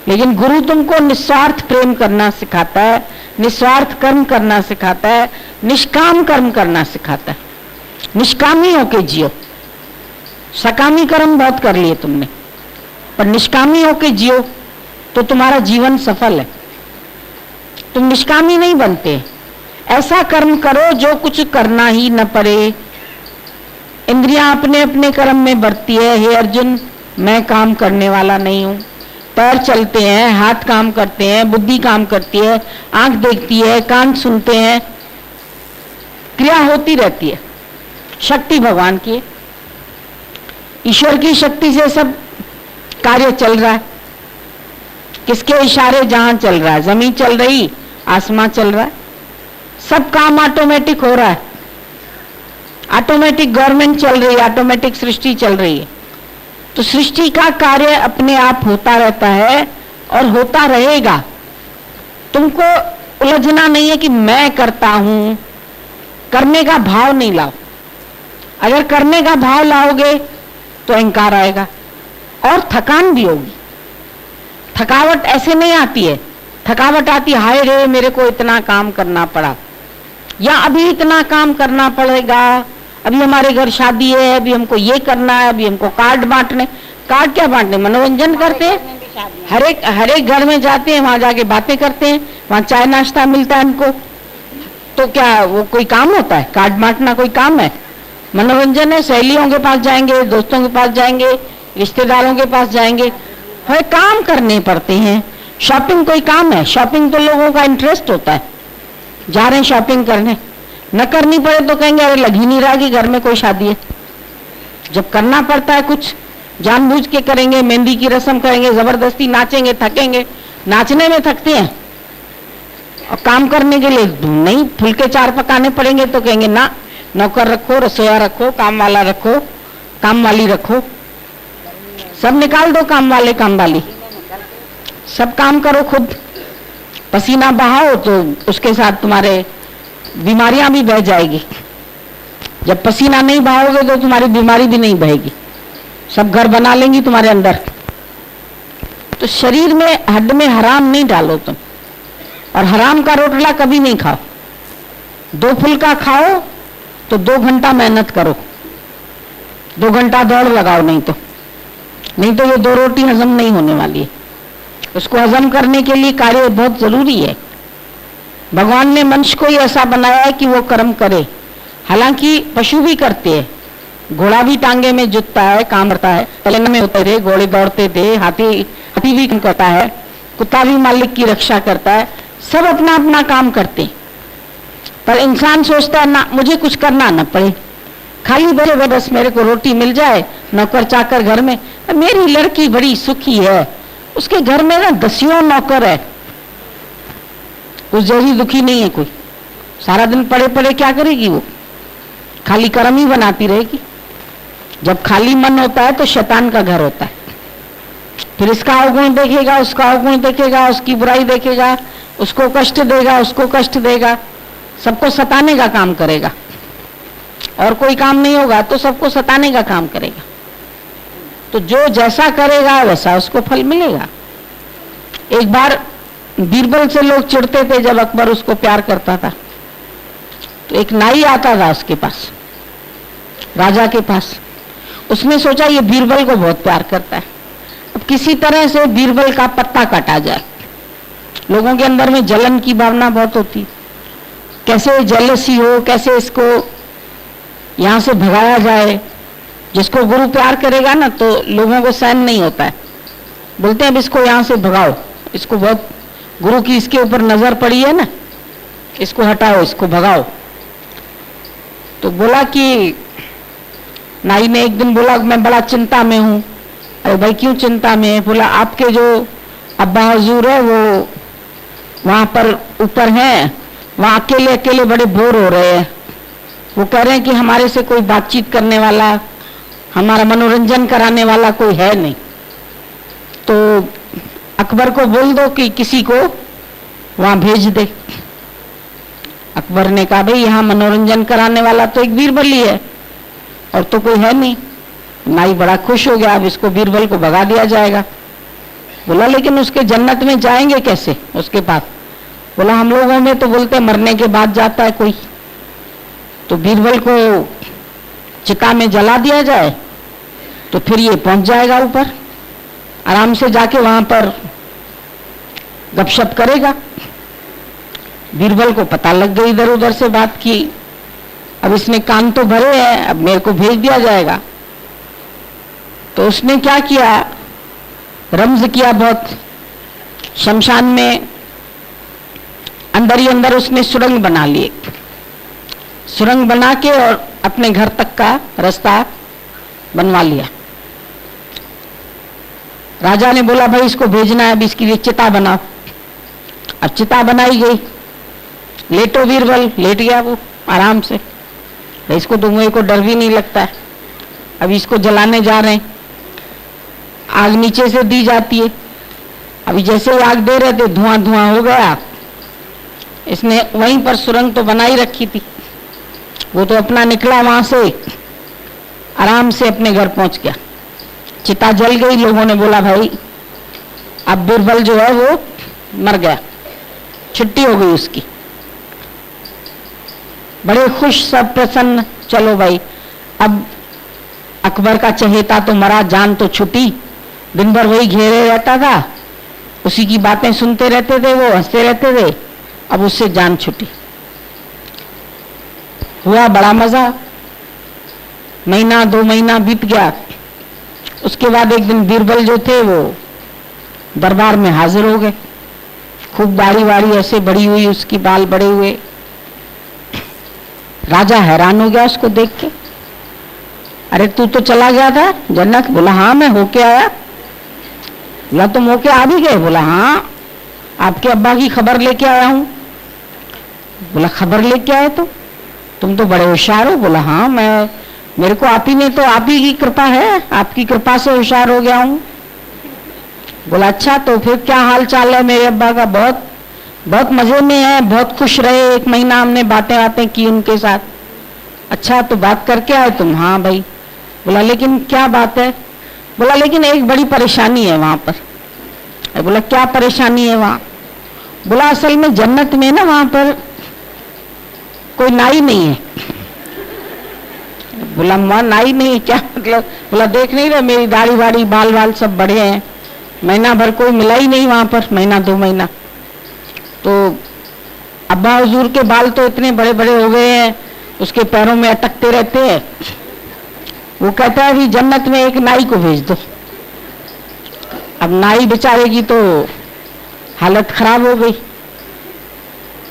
लेकिन गुरु तुमको निस्वार्थ प्रेम करना सिखाता है, निस्वार्थ कर्म करना सिखाता है, निष्काम कर्म करना सिखाता है। निष्कामी होके जियो। सकामी कर्म बहुत कर लिए तुमने, पर निष्कामी होके जियो तो तुम्हारा जीवन सफल है। तुम निष्कामी नहीं बनते। ऐसा कर्म करो जो कुछ करना ही न पड़े। इंद्रियां अपने अपने कर्म में बढ़ती है। हे अर्जुन, मैं काम करने वाला नहीं हूं। पैर चलते हैं, हाथ काम करते हैं, बुद्धि काम करती है, आंख देखती है, कान सुनते हैं, क्रिया होती रहती है। शक्ति भगवान की है, ईश्वर की शक्ति से सब कार्य चल रहा है। किसके इशारे जहां चल रहा है? जमीन चल रही, आसमां चल रहा है, सब काम ऑटोमेटिक हो रहा है। ऑटोमेटिक गवर्नमेंट चल रही है, ऑटोमेटिक सृष्टि चल रही है। तो सृष्टि का कार्य अपने आप होता रहता है और होता रहेगा। तुमको उलझना नहीं है कि मैं करता हूं। करने का भाव नहीं लाओ। अगर करने का भाव लाओगे तो अहंकार आएगा और थकान भी होगी। थकावट ऐसे नहीं आती है। थकावट आती है, हाय रे मेरे को इतना काम करना पड़ा, या अभी इतना काम करना पड़ेगा, अभी हमारे घर शादी है, अभी हमको ये करना है, अभी हमको कार्ड बांटने। कार्ड क्या बांटने? मनोरंजन करते हैं। हर एक घर में जाते हैं, वहां जाके बातें करते हैं, वहां चाय नाश्ता मिलता है उनको। तो क्या वो कोई काम होता है? कार्ड बांटना कोई काम है? मनोरंजन है। सहेलियों के पास जाएंगे, दोस्तों के पास जाएंगे, रिश्तेदारों के पास जाएंगे, हमें काम करने पड़ते हैं। शॉपिंग कोई काम है? शॉपिंग तो लोगों का इंटरेस्ट होता है, जा रहे हैं शॉपिंग करने। न करनी पड़े तो कहेंगे अरे लग ही नहीं रहा कि घर में कोई शादी है। जब करना पड़ता है कुछ, जानबूझ के करेंगे, मेहंदी की रस्म करेंगे, जबरदस्ती नाचेंगे, थकेंगे। नाचने में थकते हैं और काम करने के लिए नहीं, फुलके 4 पकाने पड़ेंगे तो कहेंगे ना, नौकर रखो, रसोईया रखो, काम वाला रखो, काम वाली रखो, सब निकाल दो, काम वाले काम वाली, सब काम करो खुद। पसीना बहाओ तो उसके साथ तुम्हारे बीमारियां भी बह जाएगी। जब पसीना नहीं बहाओगे तो तुम्हारी बीमारी भी नहीं बहेगी, सब घर बना लेंगी तुम्हारे अंदर। तो शरीर में, हड्ड में हराम नहीं डालो तुम, और हराम का रोटला कभी नहीं खाओ। 2 फुल्का खाओ तो 2 घंटा मेहनत करो, 2 घंटा दौड़ लगाओ, नहीं तो ये 2 रोटी हजम नहीं होने वाली है। उसको हजम करने के लिए कार्य बहुत जरूरी है। भगवान ने मनुष्य को ही ऐसा बनाया है कि वो कर्म करे। हालांकि पशु भी करते हैं, घोड़ा भी टांगे में जुटता है, काम करता है, पहले में होते थे, घोड़े दौड़ते थे, हाथी भी काम करता है, कुत्ता भी मालिक की रक्षा करता है, सब अपना अपना काम करते हैं। पर इंसान सोचता है ना, मुझे कुछ करना ना पड़े, खाली बैठे बस मेरे को रोटी मिल जाए, नौकर चाकर घर में। मेरी लड़की बड़ी सुखी है, उसके घर में ना 10 नौकर है, उस जैसी दुखी नहीं है कोई। सारा दिन पड़े पड़े क्या करेगी वो? खाली कर्म ही बनाती रहेगी। जब खाली मन होता है तो शैतान का घर होता है। फिर इसका अवगुण देखेगा, उसका अवगुण देखेगा, उसकी बुराई देखेगा, उसको कष्ट देगा, उसको कष्ट देगा, सबको सताने का काम करेगा। और कोई काम नहीं होगा तो सबको सताने का काम करेगा। तो जो जैसा करेगा वैसा उसको फल मिलेगा। एक बार बीरबल से लोग चिढ़ते थे जब अकबर उसको प्यार करता था। तो एक नाई आता था उसके पास, राजा के पास। उसने सोचा ये बीरबल को बहुत प्यार करता है, अब किसी तरह से बीरबल का पत्ता काटा जाए। लोगों के अंदर में जलन की भावना बहुत होती, कैसे जेलसी हो, कैसे इसको यहां से भगाया जाए। जिसको गुरु प्यार करेगा ना तो लोगों को सहन नहीं होता है, बोलते हैं अब इसको यहां से भगाओ, इसको बहुत गुरु की इसके ऊपर नजर पड़ी है ना, इसको हटाओ, इसको भगाओ। तो बोला कि नाई ने एक दिन बोला मैं बड़ा चिंता में हूं। अरे भाई क्यों चिंता में है? बोला आपके जो अब्बा हजूर है वो वहां पर ऊपर हैं, वहां अकेले अकेले बड़े बोर हो रहे हैं। वो कह रहे हैं कि हमारे से कोई बातचीत करने वाला, हमारा मनोरंजन कराने वाला कोई है नहीं। तो अकबर को बोल दो कि किसी को वहां भेज दे। अकबर ने कहा भाई यहाँ मनोरंजन कराने वाला तो एक बीरबल ही है और तो कोई है नहीं। नाई बड़ा खुश हो गया, अब इसको बीरबल को भगा दिया जाएगा। बोला लेकिन उसके जन्नत में जाएंगे कैसे उसके पास? बोला हम लोगों में तो बोलते मरने के बाद जाता है कोई, तो बीरबल को चिता में जला दिया जाए तो फिर ये पहुंच जाएगा ऊपर, आराम से जाके वहां पर गपशप करेगा। बीरबल को पता लग गई, इधर उधर से बात की, अब इसने कान तो भरे हैं, अब मेरे को भेज दिया जाएगा। तो उसने क्या किया, रम्ज किया बहुत, शमशान में अंदर ही अंदर उसने सुरंग बना ली, सुरंग बना के और अपने घर तक का रास्ता बनवा लिया। राजा ने बोला भाई इसको भेजना है, अब इसकी लिए चिता बनाओ। अब चिता बनाई गई, लेटो बीरबल, लेट गया वो आराम से, इसको धुएं को डर भी नहीं लगता है। अब इसको जलाने जा रहे हैं, आग नीचे से दी जाती है, अभी जैसे ही आग दे रहे थे धुआं धुआं हो गया। इसने वहीं पर सुरंग तो बनाई रखी थी, वो तो अपना निकला वहां से, आराम से अपने घर पहुंच गया। चिता जल गई, लोगों ने बोला भाई अब बीरबल जो है वो मर गया, छुट्टी हो गई उसकी। बड़े खुश, सब प्रसन्न, चलो भाई अब अकबर का चहेता तो मरा, जान तो छुटी। दिन भर वही घेरे रहता था, उसी की बातें सुनते रहते थे, वो हंसते रहते थे, अब उससे जान छुटी। हुआ बड़ा मजा, महीना 2 महीना बीत गया। उसके बाद एक दिन बीरबल जो थे वो दरबार में हाजिर हो गए, खूब दाढ़ी वाड़ी ऐसे बड़ी हुई, उसकी बाल बड़े हुए। राजा हैरान हो गया उसको देख के, अरे तू तो चला गया था जन्नत? बोला हाँ मैं होके आया। बोला तुम होके आ भी गए? बोला हाँ, आपके अब्बा की खबर लेके आया हूं। बोला खबर लेके आए तो तुम तो बड़े होशियार हो। बोला हाँ, मेरे को आप ही ने तो, आप ही की कृपा है, आपकी कृपा से होशियार हो गया हूं। बोला अच्छा, तो फिर क्या हाल चाल है मेरे अब्बा का? बहुत बहुत मजे में है, बहुत खुश रहे, 1 महीना हमने बातें की उनके साथ। अच्छा तो बात करके आए तुम? हाँ भाई। बोला लेकिन क्या बात है? बोला लेकिन एक बड़ी परेशानी है वहां पर। बोला क्या परेशानी है वहां? बोला असल में जन्नत में ना वहां पर कोई नाई नहीं है। बोला वहां नाई नहीं, क्या मतलब? बोला देख नहीं रहे मेरी दाढ़ी वाड़ी बाल वाल सब बड़े हैं, महीना भर कोई मिला ही नहीं वहां पर, महीना 2 महीना। तो अब्बा हुजूर के बाल तो इतने बड़े बड़े हो गए हैं, उसके पैरों में अटकते रहते हैं। वो कहता है अभी जन्नत में एक नाई को भेज दो। अब नाई बेचारे की तो हालत खराब हो गई,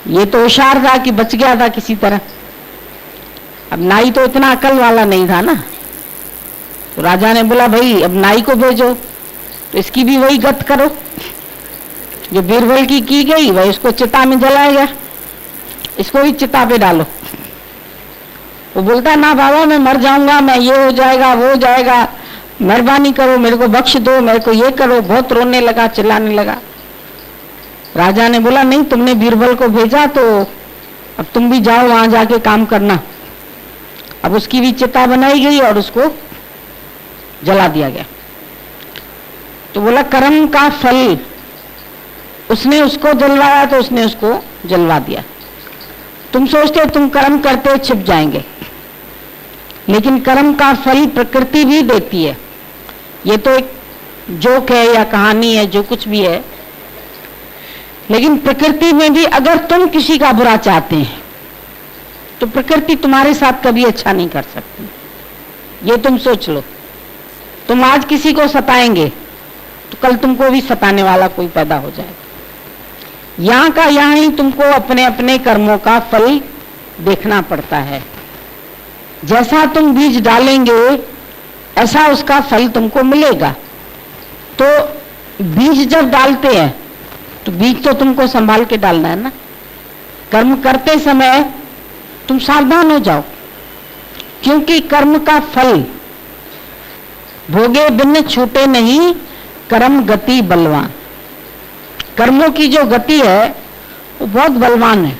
ये तो होशियार था कि बच गया था किसी तरह, अब नाई तो इतना अकल वाला नहीं था ना। तो राजा ने बोला भाई अब नाई को भेजो, तो इसकी भी वही गत करो जो बीरबल की गई, वही इसको चिता में जलाएगा, इसको भी चिता पे डालो। वो बोलता है ना बाबा मैं मर जाऊंगा, मैं ये हो जाएगा वो हो जाएगा, मेहरबानी करो मेरे को बख्श दो, मेरे को ये करो। बहुत रोने लगा, चिल्लाने लगा। राजा ने बोला नहीं, तुमने बीरबल को भेजा तो अब तुम भी जाओ वहां जाके काम करना। अब उसकी भी चिता बनाई गई और उसको जला दिया गया। तो बोला कर्म का फल, उसने उसको जलवाया तो उसने उसको जलवा दिया। तुम सोचते हो तुम कर्म करते छिप जाएंगे, लेकिन कर्म का फल प्रकृति भी देती है। ये तो एक जोक है या कहानी है, जो कुछ भी है, लेकिन प्रकृति में भी अगर तुम किसी का बुरा चाहते हैं तो प्रकृति तुम्हारे साथ कभी अच्छा नहीं कर सकती। ये तुम सोच लो, तुम आज किसी को सताएंगे तो कल तुमको भी सताने वाला कोई पैदा हो जाएगा। यहाँ का यहाँ ही तुमको अपने अपने कर्मों का फल देखना पड़ता है। जैसा तुम बीज डालेंगे ऐसा उसका फल तुमको मिलेगा। तो बीज जब डालते हैं तो बीज तो तुमको संभाल के डालना है ना। कर्म करते समय तुम सावधान हो जाओ, क्योंकि कर्म का फल भोगे बिन छूटे नहीं, कर्म गति बलवान। कर्मों की जो गति है वो बहुत बलवान है।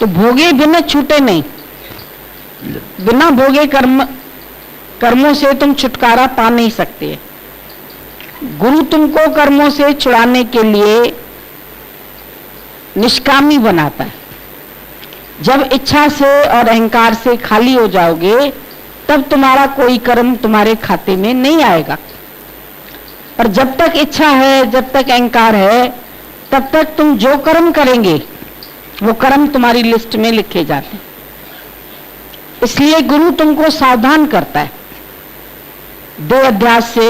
तो भोगे बिना छूटे नहीं, बिना भोगे कर्मों से तुम छुटकारा पा नहीं सकते। गुरु तुमको कर्मों से छुड़ाने के लिए निष्कामी बनाता है। जब इच्छा से और अहंकार से खाली हो जाओगे तब तुम्हारा कोई कर्म तुम्हारे खाते में नहीं आएगा। और जब तक इच्छा है, जब तक अहंकार है, तब तक तुम जो कर्म करेंगे वो कर्म तुम्हारी लिस्ट में लिखे जाते हैं। इसलिए गुरु तुमको सावधान करता है, दो अध्यास से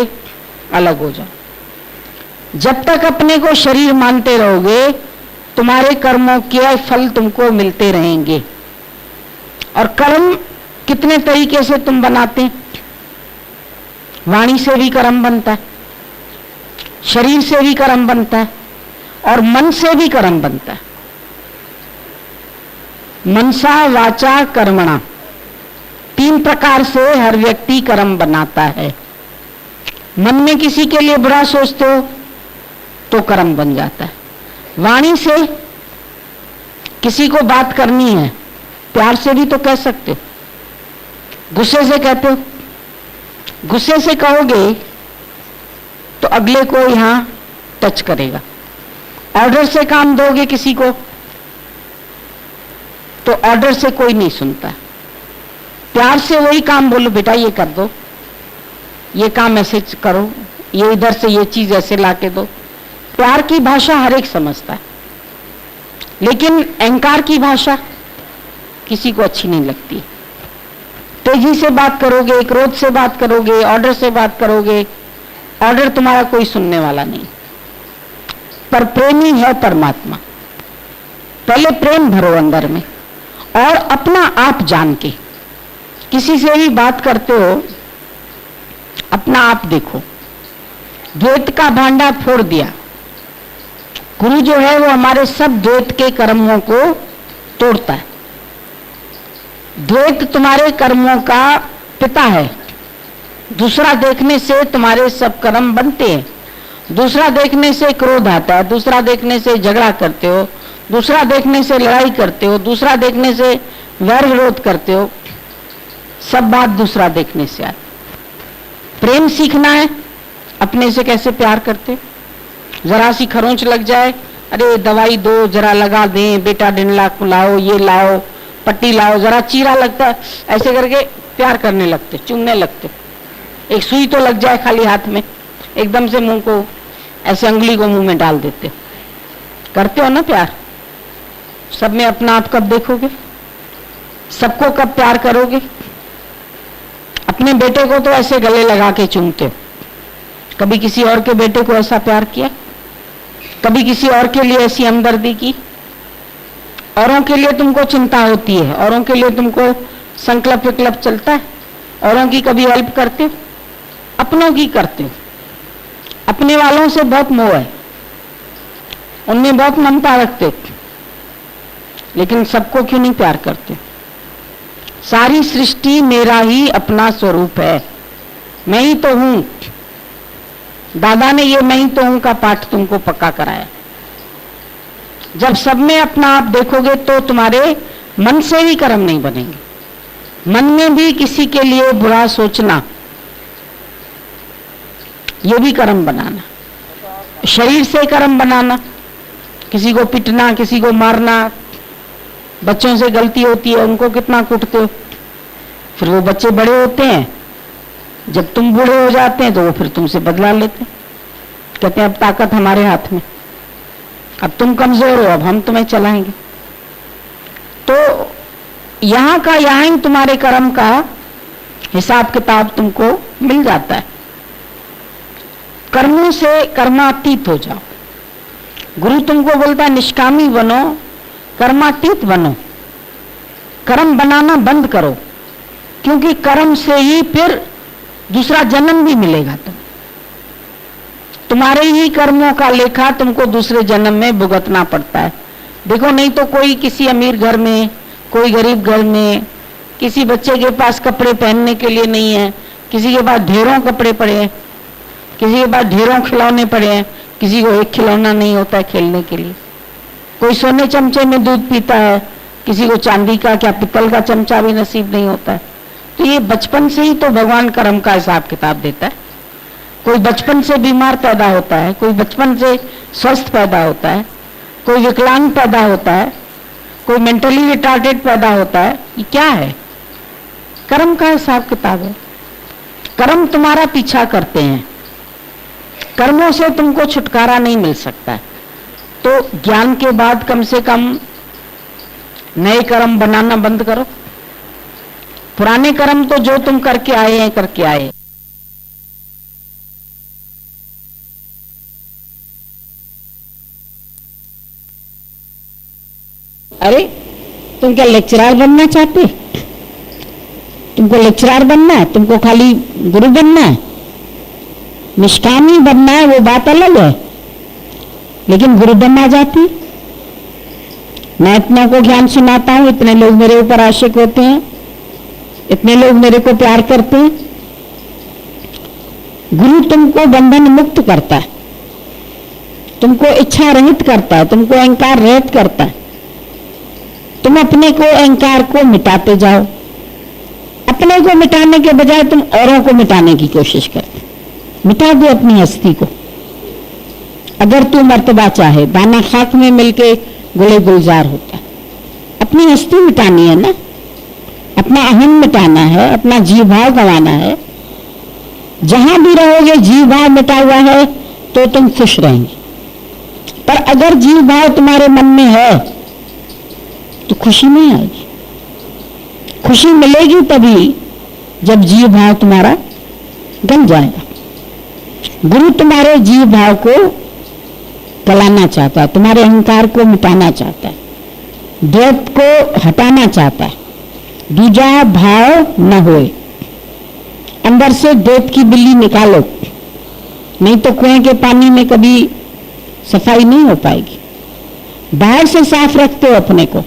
अलग हो जाओ। जब तक अपने को शरीर मानते रहोगे तुम्हारे कर्मों के फल तुमको मिलते रहेंगे। और कर्म कितने तरीके से तुम बनाते हैं? वाणी से भी कर्म बनता है, शरीर से भी कर्म बनता है, और मन से भी कर्म बनता है। मनसा वाचा कर्मणा, तीन प्रकार से हर व्यक्ति कर्म बनाता है। मन में किसी के लिए बुरा सोचते हो तो कर्म बन जाता है। वाणी से किसी को बात करनी है, प्यार से भी तो कह सकते हो। गुस्से से कहते हो, गुस्से से कहोगे तो अगले को यहां टच करेगा। ऑर्डर से काम दोगे किसी को तो ऑर्डर से कोई नहीं सुनता। प्यार से वही काम बोलो, बेटा ये कर दो, ये काम ऐसे करो, ये इधर से ये चीज ऐसे लाके दो। प्यार की भाषा हर एक समझता है, लेकिन अहंकार की भाषा किसी को अच्छी नहीं लगती। तेजी से बात करोगे, क्रोध से बात करोगे, ऑर्डर से बात करोगे, ऑर्डर तुम्हारा कोई सुनने वाला नहीं। पर प्रेमी है परमात्मा। पहले प्रेम भरो अंदर में, और अपना आप जान के किसी से भी बात करते हो अपना आप देखो। द्वैत का भांडा फोड़ दिया। गुरु जो है वो हमारे सब द्वैत के कर्मों को तोड़ता है। द्वैत तुम्हारे कर्मों का पिता है। दूसरा देखने से तुम्हारे सब कर्म बनते हैं। दूसरा देखने से क्रोध आता है, दूसरा देखने से झगड़ा करते हो, दूसरा देखने से लड़ाई करते हो, दूसरा देखने से वैर विरोध करते हो। सब बात दूसरा देखने से आती। प्रेम सीखना है, अपने से कैसे प्यार करते। जरा सी खरोंच लग जाए, अरे दवाई दो, जरा लगा दें, बेटा डिनला लाओ, ये लाओ, पट्टी लाओ, जरा चीरा लगता है, ऐसे करके प्यार करने लगते, चुनने लगते। एक सुई तो लग जाए खाली हाथ में, एकदम से मुंह को ऐसे अंगुली को मुंह में डाल देते। करते हो ना प्यार। सब में अपना आप कब देखोगे? सबको कब प्यार करोगे? अपने बेटे को तो ऐसे गले लगा के चूमते हो। कभी किसी और के बेटे को ऐसा प्यार किया? कभी किसी और के लिए ऐसी हमदर्दी की? औरों के लिए तुमको चिंता होती है, औरों के लिए तुमको संकल्प विकल्प चलता है, औरों की कभी हेल्प करते हो? अपनों की करते हो। अपने वालों से बहुत मोह है, उनमें बहुत ममता रखते हो, लेकिन सबको क्यों नहीं प्यार करते? सारी सृष्टि मेरा ही अपना स्वरूप है, मैं ही तो हूं। दादा ने ये मैं ही तो हूं का पाठ तुमको पक्का कराया। जब सब में अपना आप देखोगे तो तुम्हारे मन से भी कर्म नहीं बनेंगे। मन में भी किसी के लिए बुरा सोचना, ये भी कर्म बनाना। शरीर से कर्म बनाना, किसी को पिटना, किसी को मारना। बच्चों से गलती होती है, उनको कितना कूटते हो, फिर वो बच्चे बड़े होते हैं, जब तुम बूढ़े हो जाते हैं तो वो फिर तुमसे बदला लेते हैं। कहते हैं अब ताकत हमारे हाथ में, अब तुम कमजोर हो, अब हम तुम्हें चलाएंगे। तो यहां का यहां ही तुम्हारे कर्म का हिसाब किताब तुमको मिल जाता है। कर्मों से कर्मातीत हो जाओ। गुरु तुमको बोलता है निष्कामी बनो, कर्मातीत बनो। कर्म बनाना बंद करो, क्योंकि कर्म से ही फिर दूसरा जन्म भी मिलेगा। तुम्हारे ही कर्मों का लेखा तुमको दूसरे जन्म में भुगतना पड़ता है। देखो, नहीं तो कोई किसी अमीर घर में, कोई गरीब घर में, किसी बच्चे के पास कपड़े पहनने के लिए नहीं है, किसी के पास ढेरों कपड़े पड़े हैं, किसी के पास ढेरों खिलौने पड़े हैं, किसी को एक खिलौना नहीं होता है खेलने के लिए। कोई सोने चमचे में दूध पीता है, किसी को चांदी का क्या पित्तल का चमचा भी नसीब नहीं होता है। तो ये बचपन से ही तो भगवान कर्म का हिसाब किताब देता है। कोई बचपन से बीमार पैदा होता है, कोई बचपन से स्वस्थ पैदा होता है, कोई विकलांग पैदा होता है, कोई मेंटली रिटार्डेड पैदा होता है। ये क्या है? कर्म का हिसाब किताब है। कर्म तुम्हारा पीछा करते हैं, कर्मों से तुमको छुटकारा नहीं मिल सकता है। तो ज्ञान के बाद कम से कम नए कर्म बनाना बंद करो। पुराने कर्म तो जो तुम करके आए हैं करके आए। अरे तुम क्या लेक्चरर बनना चाहते? तुमको लेक्चरर बनना है? तुमको खाली गुरु बनना है? निष्कामी बनना है, वो बात अलग है, लेकिन गुरु बनना जाती। मैं इतना को ज्ञान सुनाता हूं, इतने लोग मेरे ऊपर आशिक होते हैं, इतने लोग मेरे को प्यार करते हैं। गुरु तुमको बंधन मुक्त करता है, तुमको इच्छा रहित करता है, तुमको अहंकार रहित करता है। तुम अपने को अहंकार को मिटाते जाओ। अपने को मिटाने के बजाय तुम औरों को मिटाने की कोशिश करते। मिटा दो अपनी हस्ती को। अगर तू मर्तबा चाहे, दाना खाक में मिलके गुले गुलजार होता है। अपनी हस्ती मिटानी है ना, अपना अहम मिटाना है, अपना जीव भाव गंवाना है। जहां भी रहोगे जीव भाव मिटा हुआ है तो तुम खुश रहेंगे। पर अगर जीव भाव तुम्हारे मन में है तो खुशी नहीं आएगी। खुशी मिलेगी तभी जब जीव भाव तुम्हारा गल जाएगा। गुरु तुम्हारे जीव भाव को गलाना चाहता है, तुम्हारे अहंकार को मिटाना चाहता है, द्वैत को हटाना चाहता है। दूजा भाव न होए। अंदर से द्वैत की बिल्ली निकालो, नहीं तो कुएं के पानी में कभी सफाई नहीं हो पाएगी। बाहर से साफ रखते हो अपने को।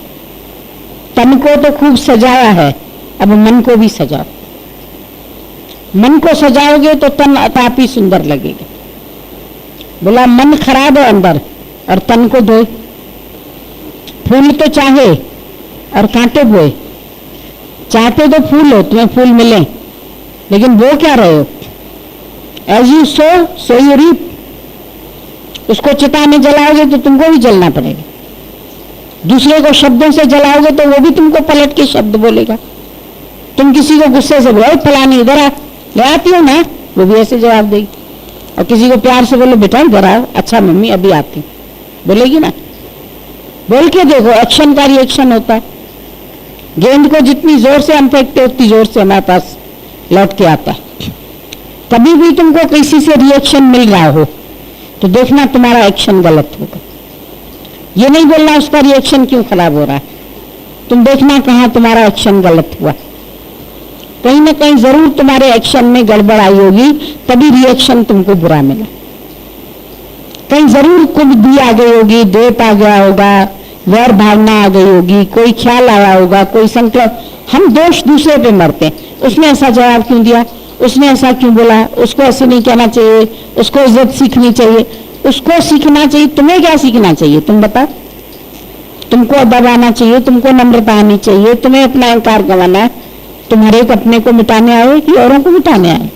तन को तो खूब सजाया है, अब मन को भी सजाओ। मन को सजाओगे तो तन आप ही सुंदर लगेगा। बोला मन खराब है अंदर और तन को धोए। फूल तो चाहे और कांटे बोए। चाहते तो फूल हो, तुम्हें फूल मिले, लेकिन वो क्या रहे हो? As you sow you reap. उसको चिता में जलाओगे तो तुमको भी जलना पड़ेगा। दूसरे को शब्दों से जलाओगे तो वो भी तुमको पलट के शब्द बोलेगा। तुम किसी को गुस्से से बोलो फलानी इधर आ, ले आती हो ना, वो भी ऐसे जवाब देगी। और किसी को प्यार से बोलो बेटा इधर आओ, अच्छा मम्मी अभी आती, बोलेगी ना। बोल के देखो, एक्शन का रिएक्शन होता है। गेंद को जितनी जोर से हम फेंकते उतनी जोर से हमारे पास लौट के आता है। कभी भी तुमको किसी से रिएक्शन मिल रहा हो तो देखना तुम्हारा एक्शन गलत होगा। ये नहीं बोलना उसका रिएक्शन क्यों खराब हो रहा है, तुम देखना कहां तुम्हारा एक्शन गलत हुआ। कहीं ना कहीं जरूर तुम्हारे एक्शन में गड़बड़ आई होगी, तभी रिएक्शन तुमको बुरा मिला। कहीं जरूर कुबदी आ गई होगी, द्वेष आ गया होगा, वैर भावना आ गई होगी, कोई ख्याल आया होगा, कोई संकल्प। हम दोष दूसरे पे मरते हैं, उसने ऐसा जवाब क्यों दिया, उसने ऐसा क्यों बोला, उसको ऐसे नहीं कहना चाहिए, उसको इज्जत सीखनी चाहिए। उसको सीखना चाहिए, तुम्हें क्या सीखना चाहिए तुम बताओ? तुमको अदब आना चाहिए, तुमको नम्रता आनी चाहिए, तुम्हें अपना अहंकार गंवाना है। तुम हर एक अपने को मिटाने आए कि औरों को मिटाने आए?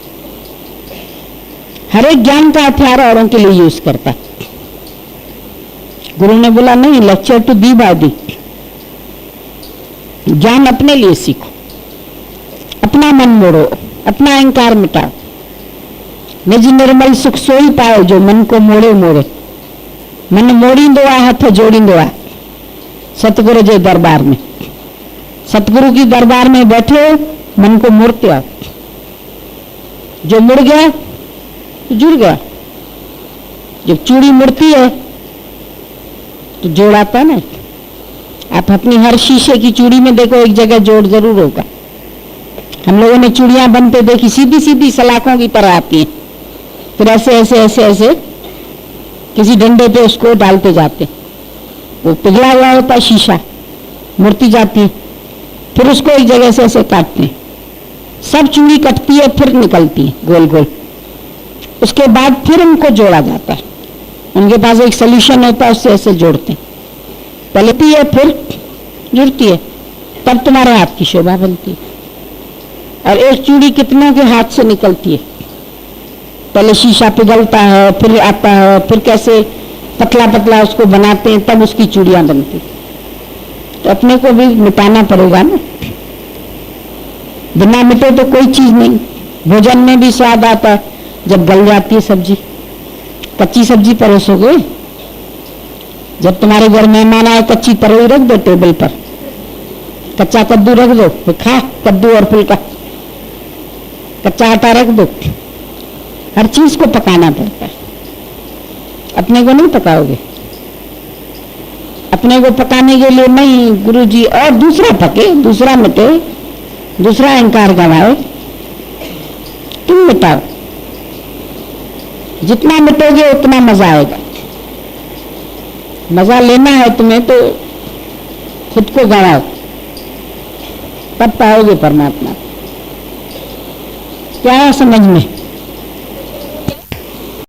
हर एक ज्ञान का हथियार औरों के लिए यूज करता है। गुरु ने बोला नहीं, लेक्चर टू दी बाय दी। ज्ञान अपने लिए सीखो, अपना मन मोड़ो, अपना अहंकार मिटाओ। निज निर्मल सुख सोई पाओ जो मन को मोड़े मोड़े। मन मोड़ींदो आ हथ जोड़ींदो आ सतगुरु जे दरबार में। सतगुरु की दरबार में बैठे हो, मन को मोड़ते आओ। जो मुड़ गया तो जुड़ गया। जब चूड़ी मुड़ती है तो जोड़ आता है ना। आप अपनी हर शीशे की चूड़ी में देखो, एक जगह जोड़ जरूर होगा। हम लोगों ने चूड़ियां बनते देखी, सीधी सीधी सलाखों की तरह आती हैं, फिर ऐसे ऐसे ऐसे ऐसे किसी डंडे पे उसको डालते जाते। वो पिघला हुआ होता है शीशा, मुड़ती जाती है, फिर उसको एक जगह से ऐसे काटते हैं। सब चूड़ी कटती है, फिर निकलती है गोल गोल। उसके बाद फिर उनको जोड़ा जाता है। उनके पास एक सोल्यूशन होता है, उससे ऐसे जोड़ते हैं। पलती है फिर जुड़ती है, तब तुम्हारे हाथ की शोभा बनती है। और एक चूड़ी कितनों के हाथ से निकलती है, पहले शीशा पिघलता है, फिर आता है, फिर कैसे पतला पतला उसको बनाते हैं, तब उसकी चूड़ियां बनती। तो अपने को भी मिटाना पड़ेगा ना, बिना मिटे तो कोई चीज नहीं। भोजन में भी स्वाद आता है जब गल जाती है सब्जी। कच्ची सब्जी परोसोगे, जब तुम्हारे घर मेहमान आए कच्ची तरोई रख दो टेबल पर, कच्चा कद्दू रख दो, फिर खा कद्दू और फुल्का, कच्चा आटा रख दो। हर चीज को पकाना पड़ता है, अपने को नहीं पकाओगे। अपने को पकाने के लिए नहीं, गुरुजी और दूसरा पके, दूसरा मिटे, दूसरा अहंकार गवाए, तुम मिटाओ। जितना मिटोगे उतना मजा आएगा। मजा लेना है तुम्हें तो खुद को गवाओ, तब पाओगे परमात्मा। क्या है समझ में?